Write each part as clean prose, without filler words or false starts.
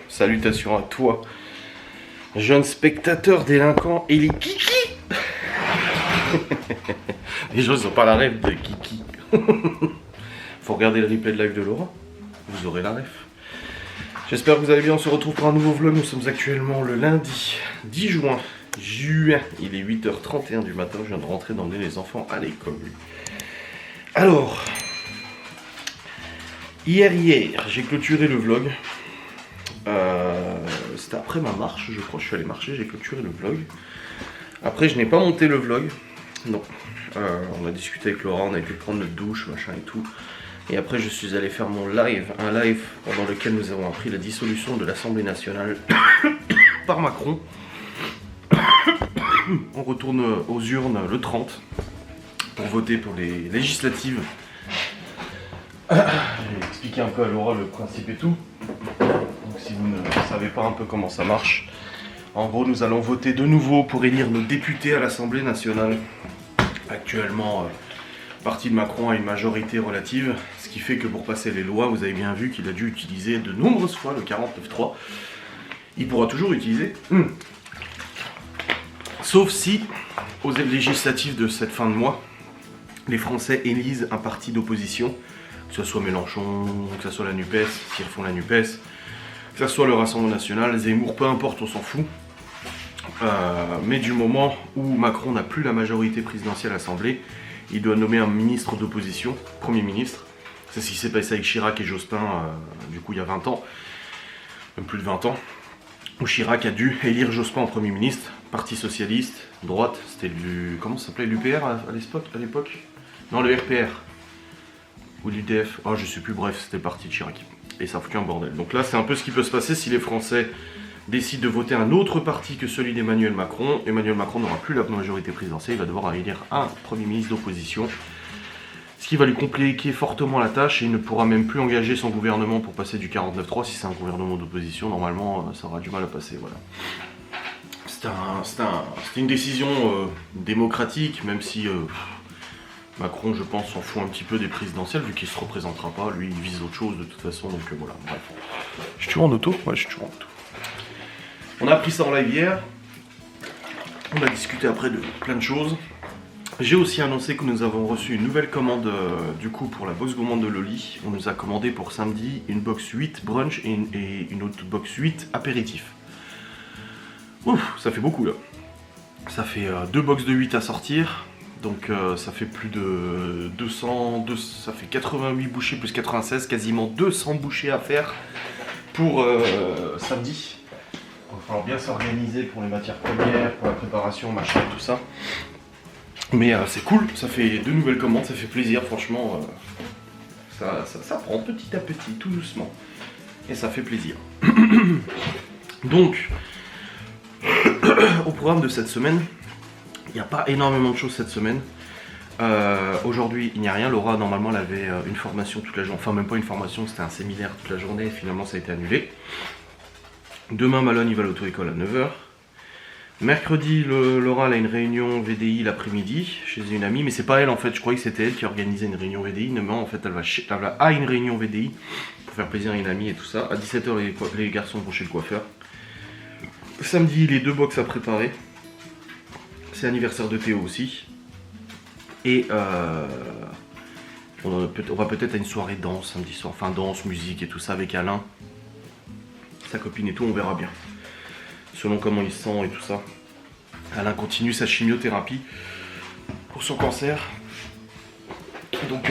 Salutations à toi, jeune spectateur délinquant et les kiki. Les gens ils ont pas la rêve de kiki. Faut regarder le replay de live de Laura, vous aurez la rêve. J'espère que vous allez bien, on se retrouve pour un nouveau vlog. Nous sommes actuellement le lundi 10 juin. Il est 8h31 du matin, je viens de rentrer d'emmener les enfants à l'école. Alors, hier, j'ai clôturé le vlog. C'était après ma marche, je crois, je suis allé marcher, j'ai clôturé le vlog. Après, je n'ai pas monté le vlog. Non. On a discuté avec Laura, on a été prendre notre douche, machin et tout. Et après, je suis allé faire mon live, un live pendant lequel nous avons appris la dissolution de l'Assemblée nationale par Macron. On retourne aux urnes le 30 pour voter pour les législatives. J'ai expliqué un peu à Laura le principe et tout. Donc si vous ne savez pas un peu comment ça marche, en gros nous allons voter de nouveau pour élire nos députés à l'Assemblée nationale. Actuellement, le parti de Macron a une majorité relative, ce qui fait que pour passer les lois, vous avez bien vu qu'il a dû utiliser de nombreuses fois le 49.3. Il pourra toujours utiliser. Sauf si, aux législatives de cette fin de mois, les Français élisent un parti d'opposition, que ce soit Mélenchon, que ce soit la NUPES, s'ils refont la NUPES, que ce soit le Rassemblement National, Zemmour, peu importe, on s'en fout. Mais du moment où Macron n'a plus la majorité présidentielle à l'Assemblée, il doit nommer un ministre d'opposition, Premier ministre. C'est ce qui s'est passé avec Chirac et Jospin, du coup il y a 20 ans, même plus de 20 ans, où Chirac a dû élire Jospin en Premier ministre, Parti Socialiste, droite, c'était du... comment ça s'appelait, l'UPR à l'époque? Non, le RPR. Ou l'UDF, je sais plus, bref, c'était le parti de Chirac. Et ça a foutu un bordel. Donc là, c'est un peu ce qui peut se passer si les Français décident de voter un autre parti que celui d'Emmanuel Macron. Emmanuel Macron n'aura plus la majorité présidentielle, il va devoir élire un Premier ministre d'opposition. Ce qui va lui compliquer fortement la tâche et il ne pourra même plus engager son gouvernement pour passer du 49.3 si c'est un gouvernement d'opposition. Normalement, ça aura du mal à passer, voilà. C'était une décision démocratique, même si Macron, je pense, s'en fout un petit peu des présidentielles, vu qu'il ne se représentera pas. Lui, il vise autre chose de toute façon, donc voilà, bref. Je suis toujours en auto? Ouais, je suis toujours en auto. On a appris ça en live hier. On a discuté après de plein de choses. J'ai aussi annoncé que nous avons reçu une nouvelle commande du coup pour la box gourmande de Loli. On nous a commandé pour samedi une box 8 brunch et une autre box 8 apéritif. Ouf, ça fait beaucoup là. Ça fait 2 box de 8 à sortir. Donc ça fait plus de 200, ça fait 88 bouchées plus 96, quasiment 200 bouchées à faire pour samedi. Il va falloir bien s'organiser pour les matières premières, pour la préparation, machin, tout ça. Mais c'est cool, ça fait 2 nouvelles commandes, ça fait plaisir, franchement. Ça prend petit à petit, tout doucement. Et ça fait plaisir. Donc, au programme de cette semaine, il n'y a pas énormément de choses cette semaine. Aujourd'hui, il n'y a rien. Laura, normalement, elle avait une formation toute la journée. Enfin, même pas une formation, c'était un séminaire toute la journée. Et finalement, ça a été annulé. Demain, Malone, il va à l'auto-école à 9h. Mercredi, Laura, elle a une réunion VDI l'après-midi chez une amie. Mais c'est pas elle, en fait. Je croyais que c'était elle qui organisait une réunion VDI. Mais en fait, elle va à une réunion VDI pour faire plaisir à une amie et tout ça. À 17h, les garçons vont chez le coiffeur. Samedi, les 2 box à préparer. C'est l'anniversaire de Théo aussi. Et on va peut-être à une soirée danse samedi soir. Enfin danse, musique et tout ça avec Alain. Sa copine et tout, on verra bien. Selon comment il se sent et tout ça. Alain continue sa chimiothérapie pour son cancer. Donc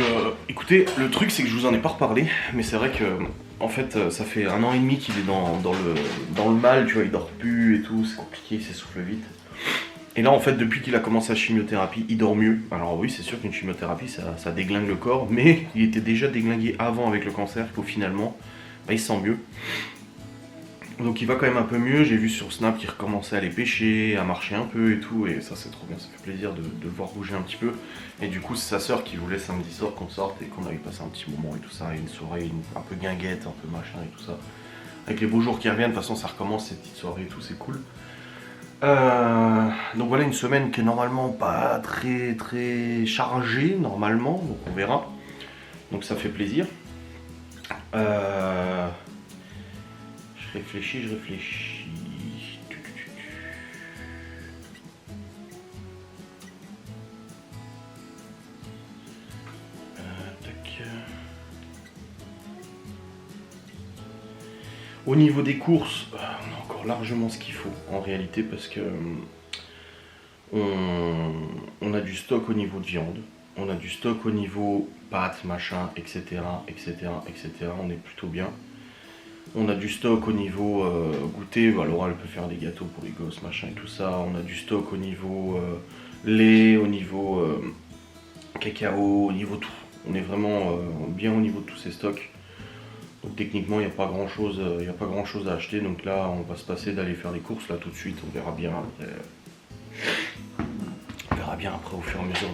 écoutez, le truc c'est que je vous en ai pas reparlé. Mais c'est vrai que en fait ça fait 1 an et demi qu'il est dans le mal. Tu vois, il dort plus et tout, c'est compliqué, il s'essouffle vite. Et là en fait depuis qu'il a commencé la chimiothérapie, il dort mieux. Alors oui, c'est sûr qu'une chimiothérapie ça déglingue le corps, mais il était déjà déglingué avant avec le cancer, qu'au finalement il se sent mieux. Donc il va quand même un peu mieux. J'ai vu sur Snap qu'il recommençait à aller pêcher, à marcher un peu et tout, et ça c'est trop bien, ça fait plaisir de le voir bouger un petit peu. Et du coup c'est sa soeur qui voulait samedi soir qu'on sorte et qu'on aille passer un petit moment et tout ça, et une soirée un peu guinguette, un peu machin et tout ça. Avec les beaux jours qui reviennent, de toute façon ça recommence ces petites soirées et tout, c'est cool. Donc voilà une semaine qui est normalement pas très chargée normalement, donc on verra. Donc ça fait plaisir. Je réfléchis. Tac. Au niveau des courses, on a encore largement ce qu'il faut en réalité parce que on a du stock au niveau de viande, on a du stock au niveau pâtes, machin, etc. On est plutôt bien. On a du stock au niveau goûter, bah, Laura elle peut faire des gâteaux pour les gosses, machin et tout ça. On a du stock au niveau lait, au niveau cacao, au niveau tout. On est vraiment bien au niveau de tous ces stocks. Donc techniquement il n'y a pas grand chose à acheter. Donc là on va se passer d'aller faire les courses là tout de suite, on verra bien après. On verra bien après au fur et à mesure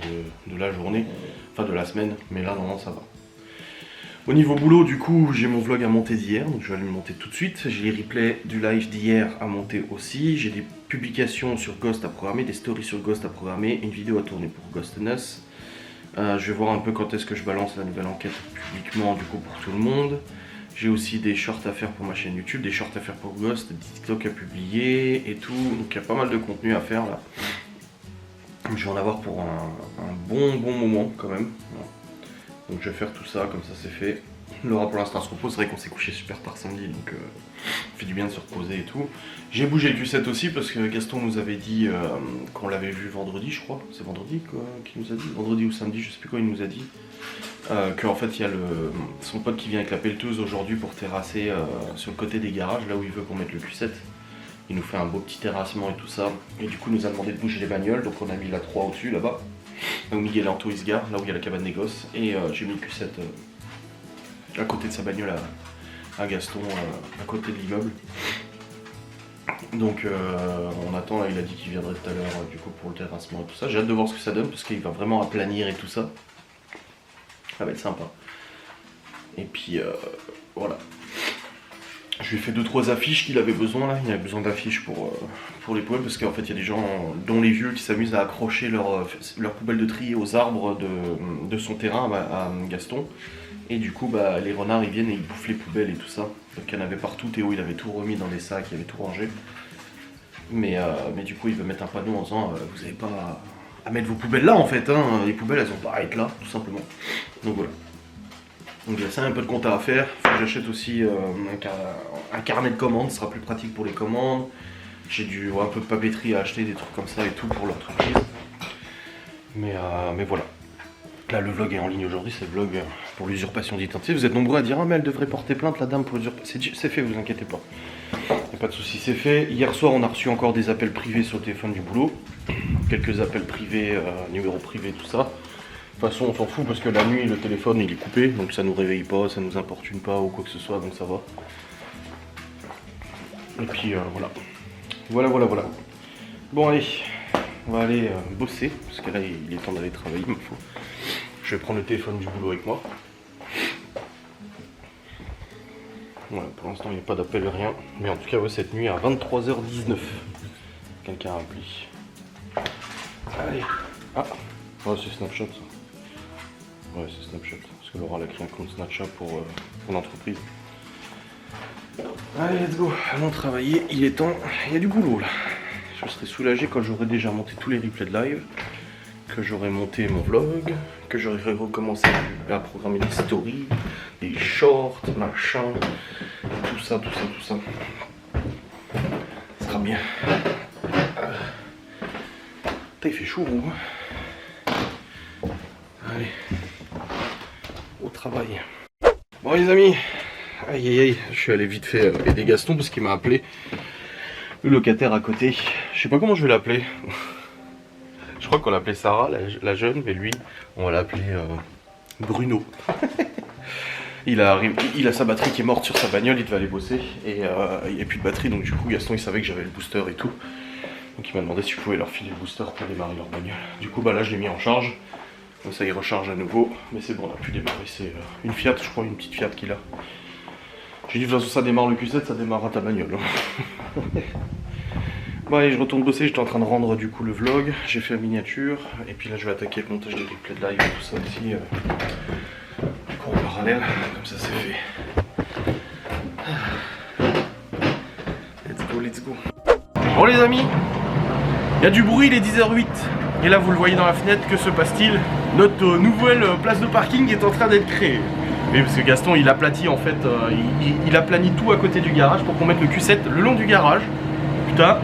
de la journée, enfin de la semaine, mais là normalement ça va. Au niveau boulot, du coup, j'ai mon vlog à monter d'hier, donc je vais aller le monter tout de suite. J'ai les replays du live d'hier à monter aussi. J'ai des publications sur Ghost à programmer, des stories sur Ghost à programmer, une vidéo à tourner pour Ghostness. Je vais voir un peu quand est-ce que je balance la nouvelle enquête publiquement, du coup, pour tout le monde. J'ai aussi des shorts à faire pour ma chaîne YouTube, des shorts à faire pour Ghost, des TikTok à publier et tout. Donc il y a pas mal de contenu à faire là. Je vais en avoir pour un bon moment quand même. Voilà. Donc je vais faire tout ça, comme ça c'est fait. Laura pour l'instant se repose, c'est vrai qu'on s'est couché super tard samedi, donc ça fait du bien de se reposer et tout. J'ai bougé le Q7 aussi parce que Gaston nous avait dit qu'on l'avait vu vendredi je crois. C'est vendredi qu'il nous a dit, vendredi ou samedi, je sais plus quoi il nous a dit. Qu'en fait il y a son pote qui vient avec la pelleteuse aujourd'hui pour terrasser sur le côté des garages, là où il veut qu'on mette le Q7. Il nous fait un beau petit terrassement et tout ça. Et du coup il nous a demandé de bouger les bagnoles, donc on a mis la 3 au-dessus là-bas. Donc Miguel Anto il se gare, là où il y a la cabane des gosses, et j'ai mis le Q7 à côté de sa bagnole à Gaston, à côté de l'immeuble. Donc on attend, là il a dit qu'il viendrait tout à l'heure du coup pour le terrassement et tout ça. J'ai hâte de voir ce que ça donne parce qu'il va vraiment aplanir et tout ça. Ça va être sympa. Et puis voilà. Je lui ai fait 2-3 affiches qu'il avait besoin là. Il avait besoin d'affiches pour les poubelles parce qu'en fait il y a des gens, dont les vieux, qui s'amusent à accrocher leur poubelle de tri aux arbres de son terrain à Gaston. Et du coup bah, les renards ils viennent et ils bouffent les poubelles et tout ça. Donc il y en avait partout, Théo il avait tout remis dans des sacs, il avait tout rangé. Mais du coup il veut mettre un panneau en disant vous n'avez pas à mettre vos poubelles là en fait, hein. Les poubelles elles ont pas à être là tout simplement. Donc voilà. Donc il y a ça un peu de compta à faire. Faut que j'achète aussi un carnet de commandes, ce sera plus pratique pour les commandes. J'ai un peu de papeterie à acheter, des trucs comme ça et tout pour l'entreprise. Mais voilà. Là le vlog est en ligne aujourd'hui, c'est le vlog pour l'usurpation d'identité. Vous êtes nombreux à dire ah mais elle devrait porter plainte la dame pour l'usurpation. C'est fait, vous inquiétez pas. Y a pas de souci, c'est fait. Hier soir on a reçu encore des appels privés sur le téléphone du boulot. Quelques appels privés, numéros privés, tout ça. De toute façon on s'en fout parce que la nuit le téléphone il est coupé, donc ça nous réveille pas, ça nous importune pas ou quoi que ce soit, donc ça va. Et puis voilà. Bon allez, on va aller bosser, parce que là il est temps d'aller travailler, il me faut. Je vais prendre le téléphone du boulot avec moi. Voilà, pour l'instant il n'y a pas d'appel, rien. Mais en tout cas ouais, cette nuit à 23h19, quelqu'un a appelé. Allez. Ah, ouais, c'est Snapchat ça. Ouais, c'est Snapchat, parce que Laura a créé un compte Snapchat pour l'entreprise. Allez, let's go, allons travailler, il est temps, il y a du boulot là. Je serai soulagé quand j'aurai déjà monté tous les replays de live, que j'aurai monté mon vlog, que j'aurai recommencé à programmer des stories, des shorts, machin, tout ça. Ça sera bien. Putain, il fait chaud, vous. Allez. Au travail. Bon les amis, aïe, je suis allé vite fait aider Gaston parce qu'il m'a appelé le locataire à côté. Je sais pas comment je vais l'appeler. Je crois qu'on l'appelait Sarah, la jeune, mais lui, on va l'appeler Bruno. il a sa batterie qui est morte sur sa bagnole, il devait aller bosser et il n'y a plus de batterie, donc du coup Gaston il savait que j'avais le booster et tout. Donc il m'a demandé si je pouvais leur filer le booster pour démarrer leur bagnole. Du coup bah là je l'ai mis en charge. Comme ça il recharge à nouveau, mais c'est bon, on a pu démarrer, c'est une Fiat, je crois, une petite Fiat qu'il a. J'ai dit de toute façon ça démarre le Q7, ça démarrera ta bagnole. Bon allez, je retourne bosser, j'étais en train de rendre du coup le vlog, j'ai fait la miniature, et puis là je vais attaquer le montage des replays de live et tout ça aussi, en parallèle, comme ça c'est fait. Bon les amis, il y a du bruit, il est 10h08. Et là vous le voyez dans la fenêtre, que se passe-t-il? Notre nouvelle place de parking est en train d'être créée. Oui, parce que Gaston il aplatit en fait, il aplanit tout à côté du garage pour qu'on mette le Q7 le long du garage. Putain.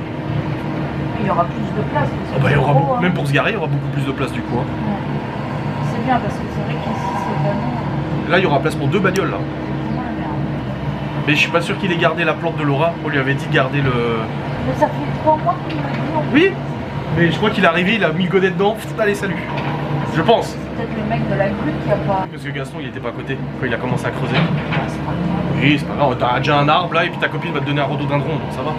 Il y aura plus de place. Oh bah, il y aura beaucoup, même pour se garer, il y aura beaucoup plus de place du coup. Hein. Ouais. C'est bien parce que c'est vrai qu'ici c'est vraiment... Là il y aura place pour 2 bagnoles là. Mais je suis pas sûr qu'il ait gardé la plante de Laura. On lui avait dit de garder le... Mais ça fait 3 mois qu'il m'a dit en Oui. Mais je crois qu'il est arrivé, il a mis le godet dedans. Allez, salut. Je pense. C'est peut-être le mec de la grue qui a pas... Parce que Gaston il était pas à côté quand il a commencé à creuser. Ah, c'est pas grave. Oui, c'est pas grave. T'as déjà un arbre là et puis ta copine va te donner un rhododendron, donc ça va.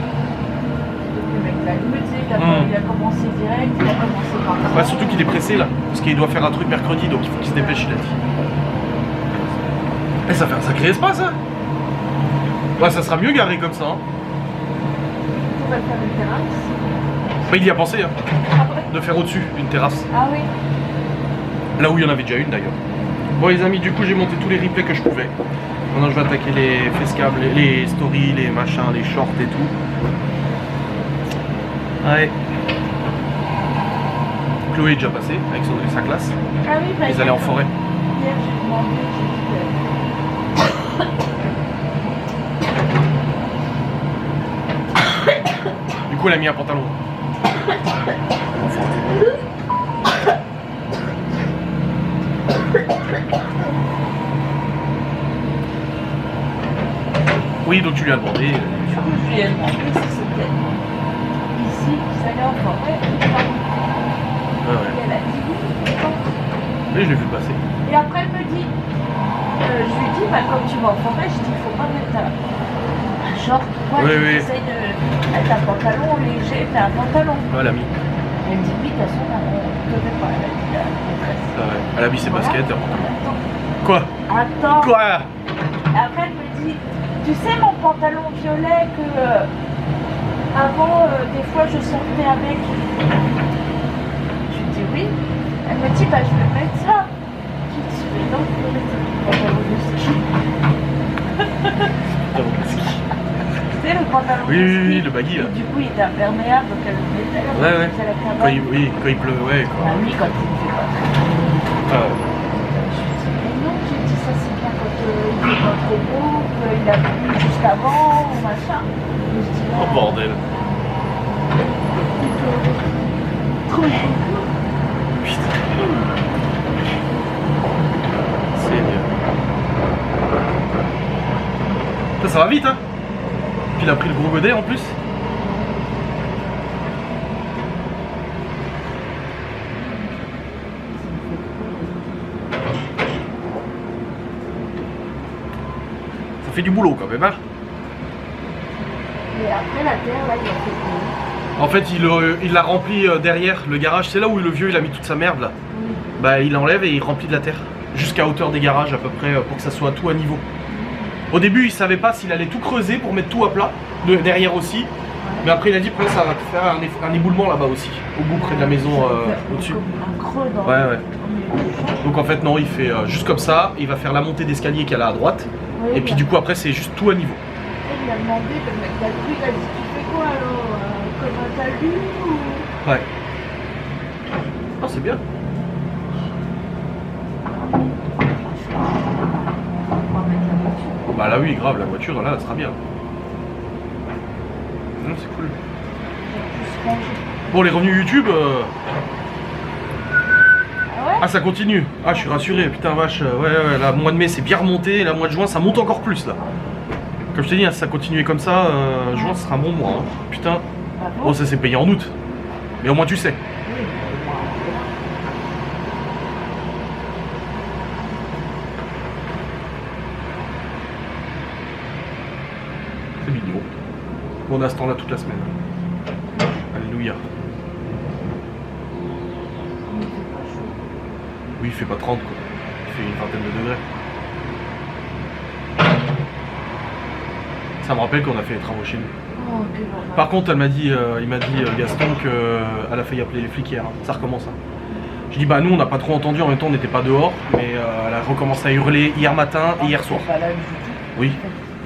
Le mec de la grue, tu sais, il a commencé direct, il a commencé par là. Ouais, surtout qu'il est pressé là. Parce qu'il doit faire un truc mercredi, donc il faut qu'il se dépêche, il a dit. Et ça fait un sacré espace, hein. Ouais, ça sera mieux garé comme ça. Hein. On va faire une terrasse. Bah, il y a pensé, hein, Ah ouais. de faire au-dessus une terrasse. Ah oui. Là où il y en avait déjà une d'ailleurs. Bon les amis, du coup j'ai monté tous les replays que je pouvais. Maintenant je vais attaquer les facecam, les stories, les machins, les shorts et tout. Ouais. Chloé est déjà passée avec sa classe. Ah oui, bah, Ils allaient en forêt. Hier j'ai demandé, j'ai dit... Du coup elle a mis un pantalon. Oui, donc tu lui as demandé. Du coup, je lui ai demandé si c'était ici qu'ils allaient en forêt. Ah ouais. Et elle a dit oui. Oui, je l'ai vu passer. Et après, elle me dit, je lui dis, bah, comme tu vas en forêt, je dis, il faut pas mettre un short ou quoi. Oui, Je oui. essaye de mettre un pantalon léger, mais un pantalon. Ah, elle a mis. Elle me dit, oui, de toute façon, on ne connaît pas. Elle a dit, la maîtresse. Ah ouais. Elle a mis ses baskets. Attends. Quoi? Attends. Quoi? Après, elle me dit, tu sais, mon pantalon violet que avant, des fois, je sortais avec. Je lui dis oui. Elle me dit, bah, je vais mettre ça. Je lui dis, mais non, je vais mettre le pantalon de ski. Tu sais, le pantalon Oui, de oui, ski. oui, le baggy là. Et du coup, il était imperméable, donc elle le mettait. Ouais, ouais. Elle a Quand il, oui, quand il pleut, ouais. Quoi. La nuit, quand il ne fait pas très chaud. Ah ouais. Je lui dis, mais non, j'ai dit, ça c'est bien quand il fait pas trop beau, qu'il a plu juste avant, ou machin. Je me dis, Oh bordel. trop Putain. Seigneur. Ça va vite, hein. Puis il a pris le gros godet en plus. Ça fait du boulot quand même, hein. Et après la terre, là, il a fait quoi? En fait, il l'a rempli derrière le garage. C'est là où le vieux il a mis toute sa merde là. Oui. Bah, il enlève et il remplit de la terre. Jusqu'à hauteur des garages à peu près pour que ça soit tout à niveau. Au début, il savait pas s'il allait tout creuser pour mettre tout à plat, derrière aussi. Mais après, il a dit après ça va faire un éboulement là-bas aussi, au bout près de la maison au-dessus. Un creux dans Ouais, ouais. au milieu du champ. Donc en fait, non, il fait juste comme ça. Il va faire la montée d'escalier qui est là à droite. Oui, Et puis du coup, après, c'est juste tout à niveau. il a demandé, le mec de la grue, il a dit, tu fais quoi alors comme un talus ou... Ouais. Oh, c'est bien. On va mettre la voiture. Bah là, oui, grave, la voiture, là, elle sera bien. Non, c'est cool. Plus ranger. Bon, les revenus YouTube, Ah ouais? ah, ça continue. Ah, je suis rassuré, putain, vache. Ouais, ouais, là, mois de mai, c'est bien remonté. Et là, mois de juin, ça monte encore plus, là. Comme je t'ai dit, hein, si ça continuait comme ça, juin, ce sera un bon mois. Hein. Putain. Ah bon? Bon, ça s'est payé en août. Mais au moins, tu sais. Oui, C'est mignon. Bon, on a ce temps-là toute la semaine. Alléluia. il fait pas chaud. Oui, il fait pas 30, quoi. Il fait une vingtaine de degrés. Ça me rappelle qu'on a fait les travaux chez nous. Oh, quel horreur. Par contre, il m'a dit Gaston qu'elle a failli appeler les flics hier. Hein. Ça recommence. Hein. Je dis bah nous on n'a pas trop entendu, en même temps on n'était pas dehors, mais elle a recommencé à hurler hier matin et hier soir. C'est pas là du tout. Oui.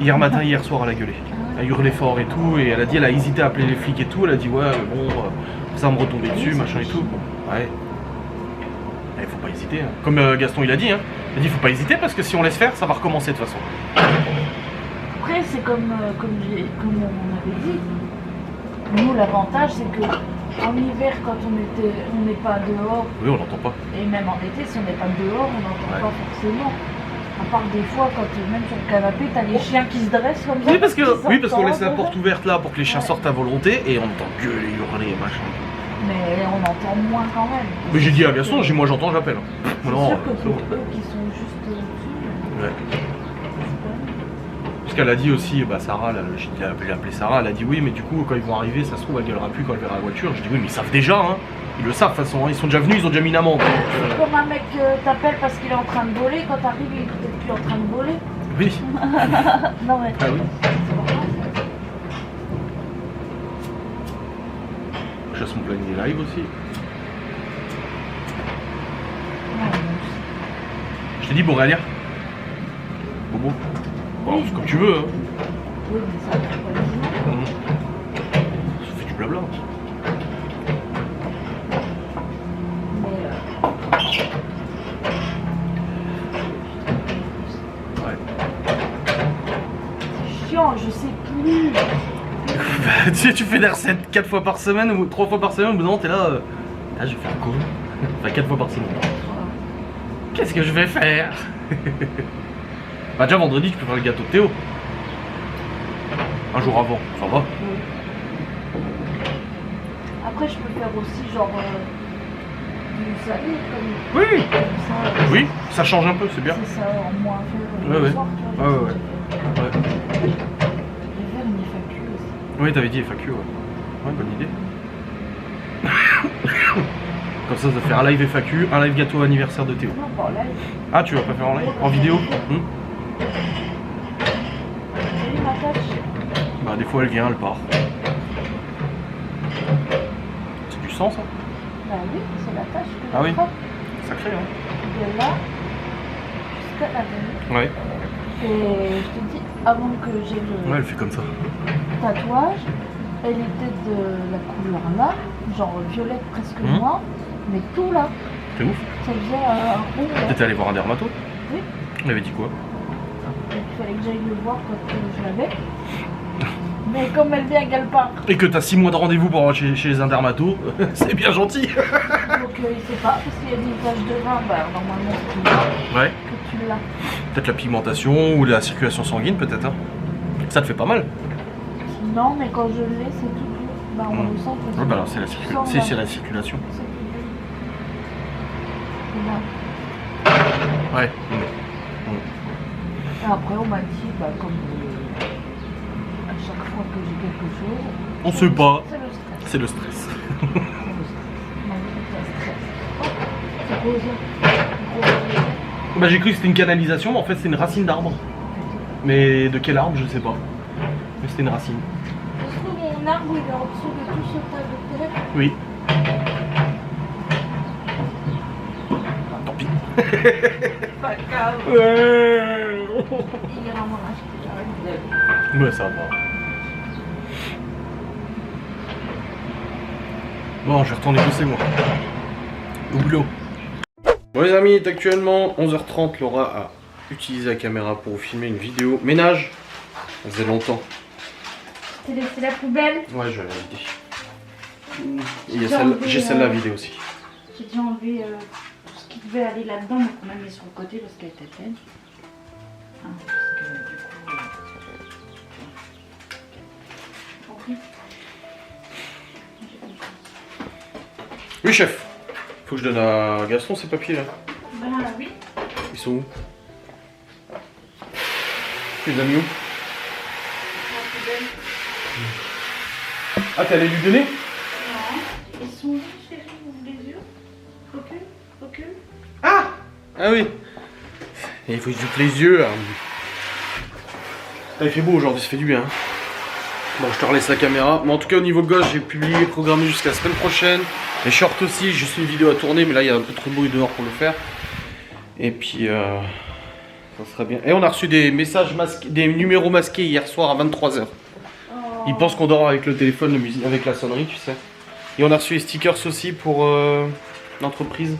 Hier soir, elle a gueulé. Elle a hurlé fort et tout, et elle a dit, elle a hésité à appeler les flics et tout. Elle a dit, ouais, mais bon, ça va me retomber dessus, machin et tout. Ouais. Il faut pas hésiter. Hein. Comme Gaston il a dit, il a dit, faut pas hésiter parce que si on laisse faire, ça va recommencer de toute façon. Après, c'est comme on avait dit. Nous, l'avantage, c'est que en hiver, quand on n'est pas dehors. Oui, on n'entend pas. Et même en été, si on n'est pas dehors, on n'entend pas forcément. À part des fois, quand même sur le canapé, t'as les chiens qui se dressent comme ça. Oui, parce qu'on laisse la porte ouverte là pour que les chiens sortent à volonté et on entend gueuler, hurler, machin. Mais on entend moins quand même. Mais j'ai dit à Gaston, j'ai moi j'entends, j'appelle. C'est sûr que c'est eux qui sont juste au-dessus. Ouais. Parce qu'elle a dit aussi, Sarah, j'ai appelé Sarah, elle a dit oui, mais du coup, quand ils vont arriver, ça se trouve, elle gueulera plus quand elle verra la voiture. Je dis oui, mais ils savent déjà, hein. Ils le savent de toute façon, ils sont déjà venus, ils ont déjà mis une amende. C'est comme un mec t'appelle parce qu'il est en train de voler, quand t'arrives, il est peut-être plus en train de voler. Oui. Non mais. Ah oui. Je chasse mon planning live aussi. Je t'ai dit Boréalia. Bobo. Bon, c'est comme tu veux, hein. Oui, mais ça fait pas les Ça fait du blabla. Je sais plus. Tu fais des recettes 4 fois par semaine ou 3 fois par semaine, au bout d'un moment t'es là. Je vais faire quoi? Enfin 4 fois par semaine. Qu'est-ce que je vais faire? Déjà vendredi tu peux faire le gâteau de Théo. Un jour avant, ça va. Après je peux faire aussi genre du salé comme. Oui. Comme ça, oui, ça change un peu, c'est bien. C'est ça, en moins faire le soir, tu vois. Ouais. Je vais faire une FAQ aussi. Oui, t'avais dit FAQ, ouais. Ouais, bonne idée. Comme ça, ça fait un live FAQ, un live gâteau anniversaire de Théo. Non, pas en live. Ah, tu vas pas faire en live? En vidéo? Salut ma tâche. Des fois elle vient, elle part. C'est du sang ça? Bah oui, c'est la tâche que Ah oui. frappe. Sacré, hein? De là jusqu'à la venue. Ouais. Et je te dis, avant que j'ai le Ouais, elle fait comme ça. tatouage, elle était de la couleur là, genre violette presque noire, mais tout là. C'est ouf. Ça faisait un rond là. T'étais allé voir un dermato? Oui. Il avait dit quoi? Il fallait que j'aille le voir quand je l'avais. Mais comme elle vient à Galpin. Et que t'as 6 mois de rendez-vous pour aller chez un dermato, c'est bien gentil. Donc il sait pas, parce qu'il y a des taches de vin, normalement c'est tout Ouais. que tu l'as. Peut-être la pigmentation ou la circulation sanguine, peut-être. Hein. Ça te fait pas mal? Non, mais quand je l'ai, c'est tout dur. On le sent. Ouais, alors c'est la circulation. C'est la circulation. C'est tout dur. Là. Ouais. Et après, on m'a dit, comme à chaque fois que j'ai quelque chose. On sait pas. C'est le stress. C'est le stress. On m'a dit que c'est stress. C'est rosé. J'ai cru que c'était une canalisation, mais en fait c'est une racine d'arbre. Mais de quel arbre, je sais pas. Mais c'était une racine. Ça se trouve, mon arbre, il est en dessous de tout ce tas de terre. Oui. Tant pis. Pas grave. Ouais. Il ira m'en acheter. Ouais, ça va. Bon, je vais retourner bosser moi. Au boulot. Bon les amis, il est actuellement 11h30. Laura a utilisé la caméra pour vous filmer une vidéo ménage. Ça faisait longtemps. T'as laissé la poubelle? Ouais, je vais la vider. J'ai celle-là à vider aussi. J'ai déjà enlevé tout ce qui devait aller là-dedans, donc on a mis sur le côté parce qu'elle était pleine. Parce que du coup... compris. Oui chef. Faut que je donne à Gaston ces papiers là. Ben oui. Ils sont où? Tu les as mis où? La poubelle. Ah, t'es allé lui donner? Non. Ils sont où, chérie? Ouvre les yeux. Recule. Ah! Ah oui. Et il faut que je doute les yeux là. Ah, il fait beau aujourd'hui, ça fait du bien. Bon, je te relaisse la caméra. Mais en tout cas, au niveau gosse, j'ai publié, programmé jusqu'à la semaine prochaine. Les shorts aussi, juste une vidéo à tourner, mais là, il y a un peu trop de bruit dehors pour le faire. Et puis, Ça serait bien. Et on a reçu des messages masqués, des numéros masqués hier soir à 23h. Oh. Ils pensent qu'on dort avec le téléphone, avec la sonnerie, tu sais. Et on a reçu les stickers aussi pour l'entreprise.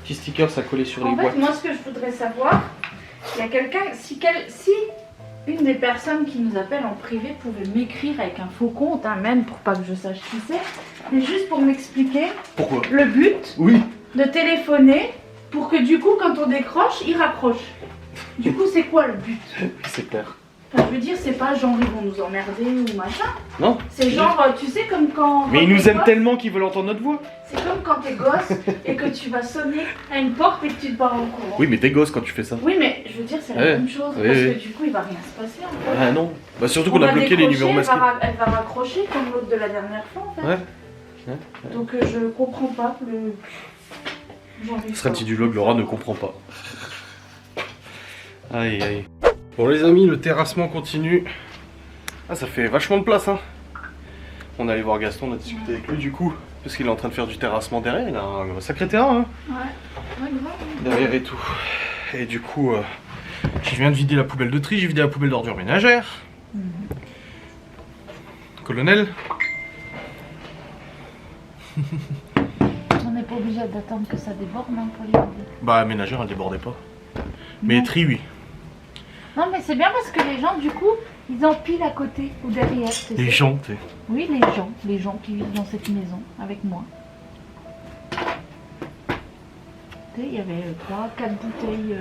Petits stickers à coller sur les En boîtes. fait, moi, ce que je voudrais savoir, il y a quelqu'un, si une des personnes qui nous appelle en privé pouvait m'écrire avec un faux compte, hein, même pour pas que je sache qui c'est, mais juste pour m'expliquer Pourquoi? le but Oui. de téléphoner pour que du coup, quand on décroche, il raccroche. Du coup, c'est quoi le but? C'est clair. Enfin, je veux dire, c'est pas genre ils vont nous emmerder ou machin. Non? C'est genre, tu sais, comme quand. Mais quand ils nous t'es aiment gosse, tellement qu'ils veulent entendre notre voix. C'est comme quand t'es gosse et que tu vas sonner à une porte et que tu te barres en courant. Oui, mais t'es gosse quand tu fais ça. Oui, mais je veux dire, c'est la Ouais. même chose. Oui, Parce oui. que du coup, il va rien se passer en fait. Ah non. Bah surtout On qu'on a va bloqué les décrocher, numéros masqués. Elle va raccrocher comme l'autre de la dernière fois en fait. Ouais. Donc je comprends pas le. Ce serait petit du log, Laura ne comprend pas. Aïe aïe. Bon les amis, le terrassement continue. Ah ça fait vachement de place hein. On est allé voir Gaston, on a discuté avec lui du coup. Parce qu'il est en train de faire du terrassement derrière, il a un sacré terrain hein. Ouais, grave. Derrière et tout. Et du coup, je viens de vider la poubelle de tri, j'ai vidé la poubelle d'ordures ménagères. Colonel. On n'est pas obligé d'attendre que ça déborde hein, pour les vider. Bah ménagère elle débordait pas. Mais Non. tri oui. Non mais c'est bien parce que les gens du coup, ils empilent à côté ou derrière. tu Les sais. gens, tu sais. Oui, les gens qui vivent dans cette maison avec moi. Tu sais, il y avait 3-4 bouteilles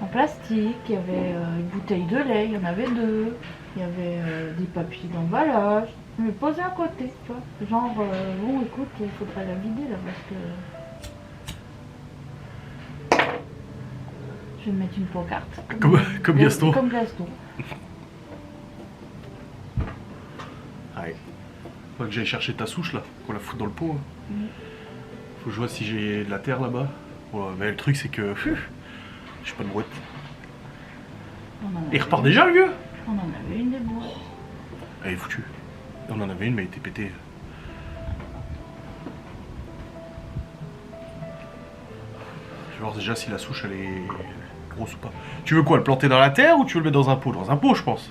en plastique, il y avait une bouteille de lait, il y en avait 2, il y avait des papiers d'emballage. Je me posais à côté, tu vois. Genre, bon écoute, il faudrait la vider là parce que... Je vais mettre une pancarte. Comme Gaston. Comme Gaston. Allez. Faut que j'aille chercher ta souche là, qu'on la foute dans le pot. Hein. Faut que je vois si j'ai de la terre là-bas. Ouais, mais le truc c'est que. J'ai pas de brouette. Il repart déjà le vieux? On en avait une des bourses. Elle est foutue. On en avait une mais elle était pétée. Je vais voir déjà si la souche elle est grosse ou pas. Tu veux quoi, le planter dans la terre ou tu veux le mettre dans un pot? Dans un pot je pense.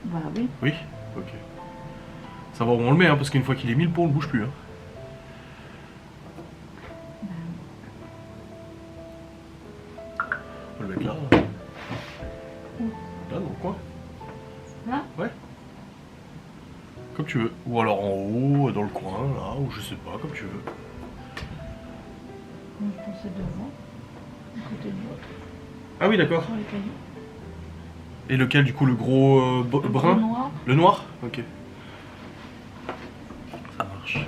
Bah oui. Oui? Ok. Ça va où on le met hein, parce qu'une fois qu'il est mis le pot on ne bouge plus. Hein. On va le mettre là. Là dans le coin. Là? Ouais. Comme tu veux. Ou alors en haut, dans le coin, là, ou je sais pas, comme tu veux. Moi, je pensais devant. À côté de l'autre. Ah oui d'accord. Sur les cailloux. Et lequel du coup, le gros Le brun? gros noir. Le noir? Ok. Ça marche.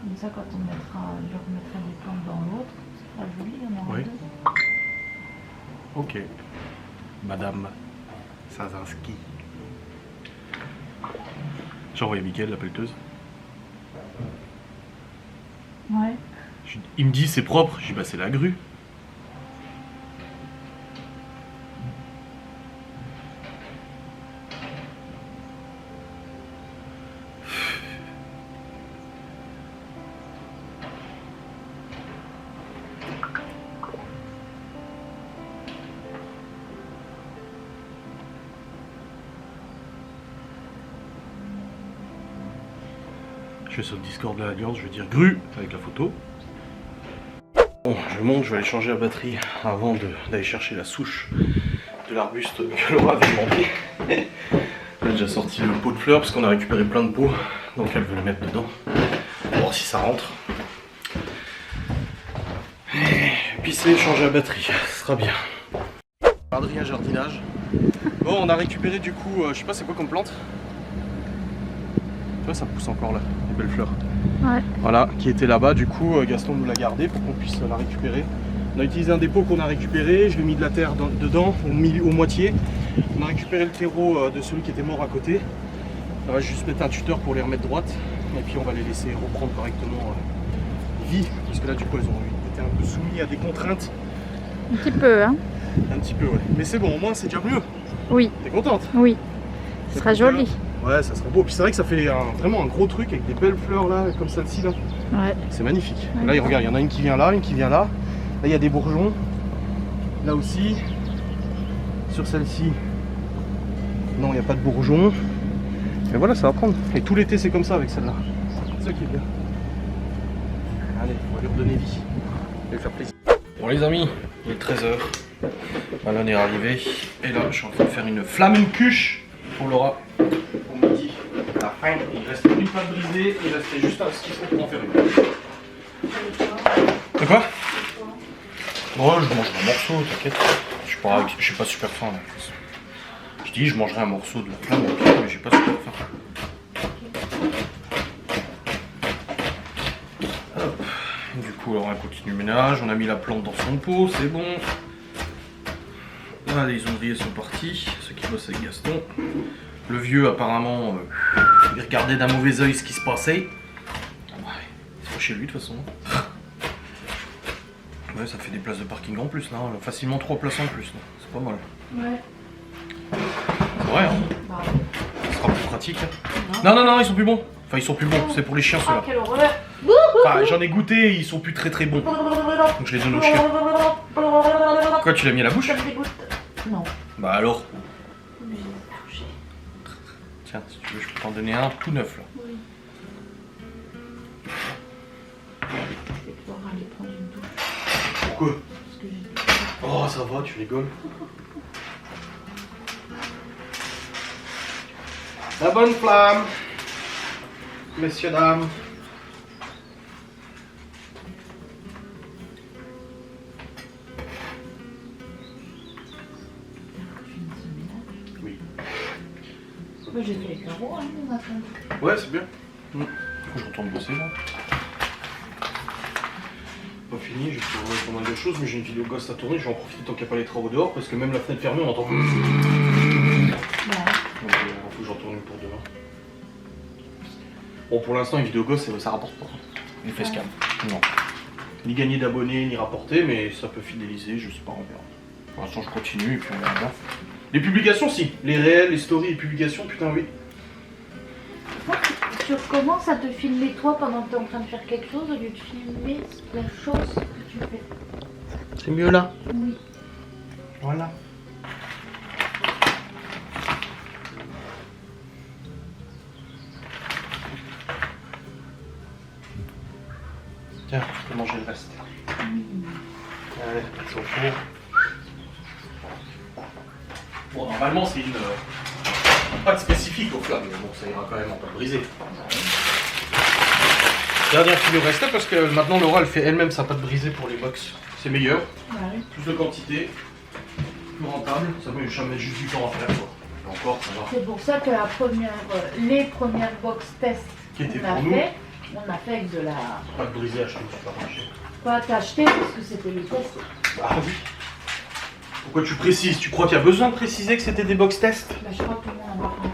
Comme ça, quand on mettra, je remettrai des plantes dans l'autre, ce sera joli, il y en aura Oui. 2. Ok. Madame Sazinski. J'ai envoyé Mickaël, la pelleteuse. Ouais. Il me dit c'est propre. Je dis bah c'est la grue. Je vais sur le Discord de l'Alliance, je vais dire grue avec la photo. Bon, je monte, je vais aller changer la batterie avant d'aller chercher la souche de l'arbuste que Laura avait demandé. Elle a déjà sorti le pot de fleurs parce qu'on a récupéré plein de pots, donc elle veut le mettre dedans. On va voir si ça rentre. Et puis c'est changer la batterie, ce sera bien. Adrien jardinage. Bon, on a récupéré du coup, je sais pas c'est quoi comme plante. Tu vois, ça pousse encore là, des belles fleurs. Ouais. Voilà, qui était là-bas, du coup Gaston nous l'a gardé pour qu'on puisse la récupérer. On a utilisé un dépôt qu'on a récupéré, je lui ai mis de la terre dedans, au moitié. On a récupéré le terreau de celui qui était mort à côté. On va juste mettre un tuteur pour les remettre droite. Et puis on va les laisser reprendre correctement vie. Parce que là du coup elles ont été un peu soumises à des contraintes. Un petit peu, hein. Un petit peu ouais. Mais c'est bon, au moins c'est déjà mieux. Oui, T'es contente? oui. Ce sera joli. Ouais, ça sera beau. Puis c'est vrai que ça fait vraiment un gros truc avec des belles fleurs là, comme celle-ci là. Ouais. C'est magnifique. Ouais. Là, regarde, il y en a une qui vient là, une qui vient là. Là, il y a des bourgeons. Là aussi. Sur celle-ci, non, il n'y a pas de bourgeon. Mais voilà, ça va prendre. Et tout l'été, c'est comme ça avec celle-là. C'est ça qui est bien. Allez, on va lui redonner vie. On va lui faire plaisir. Bon les amis, il est 13h. Alan est arrivé. Et là, je suis en train de faire une flamencuche pour Laura. Pour midi. À la fin, il reste une pâte brisée. Il restait juste ce qu'il faut pour en faire une. C'est quoi? Bon, je mange un morceau, t'inquiète. Je suis pas super faim là. Je dis je mangerai un morceau de flamme, mais j'ai pas super faim. Hop. Du coup, alors on continue le ménage. On a mis la plante dans son pot, c'est bon. Là, les ouvriers sont partis, ceux qui bossent avec Gaston. Le vieux, apparemment, il regardait d'un mauvais oeil ce qui se passait. Ouais, c'est pas chez lui de toute façon. Ouais, ça fait des places de parking en plus là, facilement 3 places en plus, c'est pas mal. Ouais. C'est vrai, hein. Bah. Ça sera plus pratique. Non, non, non, ils sont plus bons. Enfin, ils sont plus bons, c'est pour les chiens ceux-là. Ah, quelle horreur. Enfin, j'en ai goûté, ils sont plus très très bons. Donc je les donne aux chiens. Quoi, tu l'as mis à la bouche? Non. Bah alors. Tiens, si tu veux, je peux t'en donner un tout neuf là. Oui. Je vais pouvoir aller prendre une douche. Pourquoi? Parce que j'ai... Oh, ça va, tu rigoles. La bonne flamme, messieurs, dames. Oui. Moi j'ai fait les carreaux hein, le matin. Ouais, c'est bien. Je retourne bosser là. Pas fini, j'ai fait pas mal de choses, mais j'ai une vidéo Ghost à tourner, je vais en profiter tant qu'il n'y a pas les travaux dehors, parce que même la fenêtre fermée, on entend. Ouais. Donc il faut que j'en tourne une pour demain. Bon, pour l'instant, une vidéo Ghost, ça rapporte pas. Une facecam. Non. Ni gagner d'abonnés, ni rapporter, mais ça peut fidéliser, je sais pas, on verra. Pour l'instant, je continue, et puis on verra bien. Les publications, si. Les réels, les stories, les publications, putain, oui. Tu recommences à te filmer toi pendant que tu es en train de faire quelque chose au lieu de filmer la chose que tu fais. C'est mieux là. Oui. Voilà. Tiens, tu peux manger le reste. Allez, c'est au four. Bon, normalement, c'est une pâte spécifique au flamme, mais bon, ça ira quand même en pâte brisée. Dernière qui nous restait parce que maintenant Laura elle fait elle-même sa pâte brisée pour les box. C'est meilleur, Ouais. plus de quantité, plus rentable, ça peut jamais juste du temps à faire quoi. Et encore, ça va. C'est pour ça que les premières box tests Qui était qu'on a pour nous. fait, on a fait avec de la... Pâte brisée achetée au supermarché. Pas t'acheter parce que c'était les tests. Ah oui. Pourquoi tu précises? Tu crois qu'il y a besoin de préciser que c'était des box tests? Bah, je crois que tout le monde en a compris.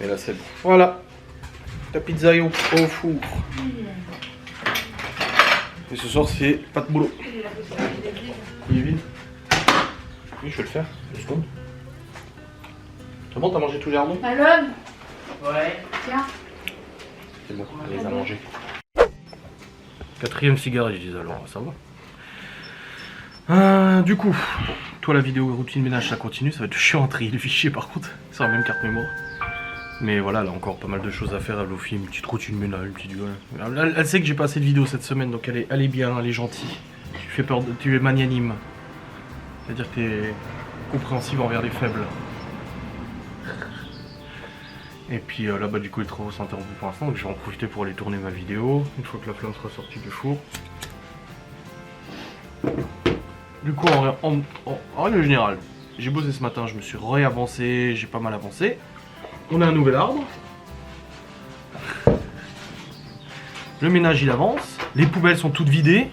Et là c'est bon. Voilà. Ta pizza est au four. Et ce soir c'est pas de boulot. Il est vide? Oui, je vais le faire. 2 secondes. C'est bon, t'as mangé tous les lardons? Alon, Ouais. tiens. C'est bon, elle les a mangés. 4e cigarette, je dis alors, ça va. Du coup, toi la vidéo routine ménage ça continue, ça va être chiant à trier les fichiers par contre, c'est la même carte mémoire. Mais voilà, elle a encore pas mal de choses à faire, elle fait une petite routine ménage, une petite... Elle sait que j'ai pas assez de vidéos cette semaine, donc elle est bien, elle est gentille. Tu es magnanime. C'est-à-dire que tu es compréhensive envers les faibles. Et puis là bah du coup les travaux sont interrompus pour l'instant, donc je vais en profiter pour aller tourner ma vidéo, une fois que la flamme sera sortie du four. Du coup en règle générale, j'ai bossé ce matin, je me suis réavancé, j'ai pas mal avancé. On a un nouvel arbre. Le ménage il avance, les poubelles sont toutes vidées.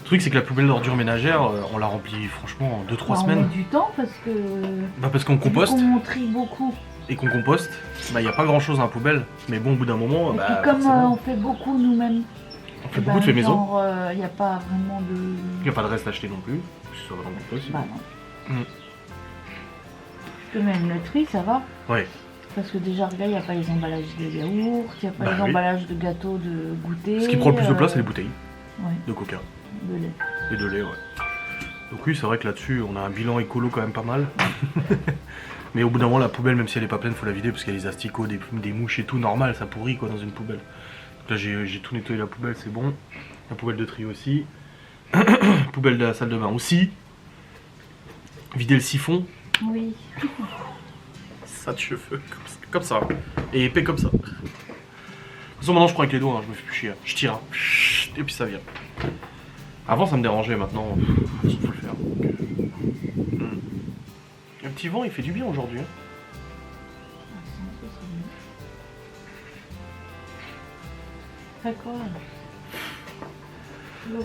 Le truc c'est que la poubelle d'ordures ménagères, on la remplit franchement en 2-3 semaines. On met du temps parce que... Bah parce qu'on composte. On trie beaucoup. Et qu'on composte, bah il n'y a pas grand chose dans la poubelle, mais bon au bout d'un moment, Et bah puis comme forcément, on fait beaucoup nous-mêmes, on fait beaucoup de fait maison, il n'y a pas vraiment de... il n'y a pas de reste acheté non plus, si ça va dans le compost. Bah non. Mm. Que même le tri, ça va. Ouais, Parce que déjà, regarde, il n'y a pas les emballages de yaourt, il n'y a pas Bah les oui. emballages de gâteaux, de goûter. ce qui prend le plus de place c'est les bouteilles Ouais, de coca. de lait. Et de lait, ouais. Donc oui, c'est vrai que là-dessus, on a un bilan écolo quand même pas mal. Mais au bout d'un moment, la poubelle, même si elle est pas pleine, faut la vider parce qu'il y a des asticots, des mouches et tout, normal, ça pourrit quoi dans une poubelle. Donc là, j'ai tout nettoyé la poubelle, c'est bon. La poubelle de tri aussi. Poubelle de la salle de bain aussi. Vider le siphon. Oui. Ça de cheveux, comme ça. Et épais comme ça. De toute façon, maintenant, je prends avec les doigts, hein, je me fais plus chier. Je tire, hein, et puis ça vient. Avant, ça me dérangeait, maintenant, il faut le faire. Un petit vent, il fait du bien aujourd'hui. Hein. D'accord. Le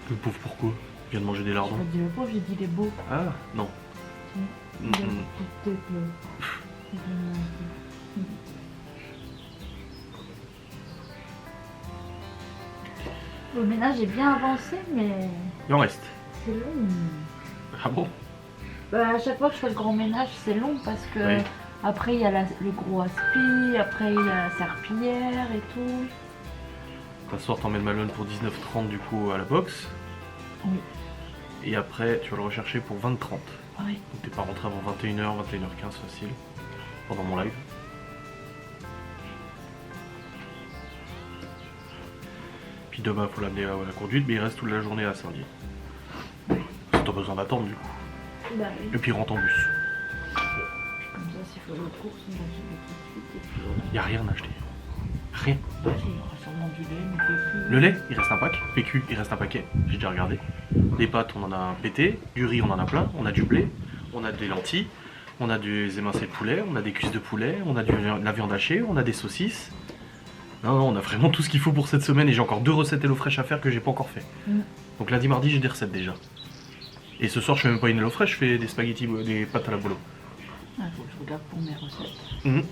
Le pauvre pourquoi? Il vient de manger des lardons. J'ai pas dit le pauvre, j'ai dit les beaux. Ah, non. Le ménage est bien avancé, mais Il en reste. c'est long. Ah bon? Bah, à chaque fois que je fais le grand ménage, c'est long parce que Oui. après il y a le gros aspi, après il y a la serpillière et tout. T'asseoir, t'emmènes le Malone pour 19,30 du coup à la boxe. Oui. Et après, tu vas le rechercher pour 20,30. Oui. Donc t'es pas rentré avant 21h, 21h15 facile. Pendant mon live. Puis demain, faut l'amener à la conduite, mais il reste toute la journée à Saint-Dié. T'as pas besoin d'attendre du coup. Bah oui. Et puis il rentre en bus. Comme ça, s'il faut l'autre course, on va tout de suite et puis voilà. Y a rien à acheter. Rien. Bah, il y aura sûrement du lait, mais PQ. Le lait, il reste un pack. PQ, il reste un paquet. J'ai déjà regardé. Les pâtes, on en a un pété. Du riz, on en a plein. On a du blé. On a des lentilles. On a des émincés de poulet. On a des cuisses de poulet. On a de la viande hachée. On a des saucisses. Non, non, on a vraiment tout ce qu'il faut pour cette semaine. Et j'ai encore 2 recettes HelloFresh à faire que j'ai pas encore fait. Donc lundi, mardi, j'ai des recettes déjà. Et ce soir, je fais même pas une HelloFresh. Je fais des spaghettis, des pâtes à la bolo. Ah, faut que je regarde pour mes recettes.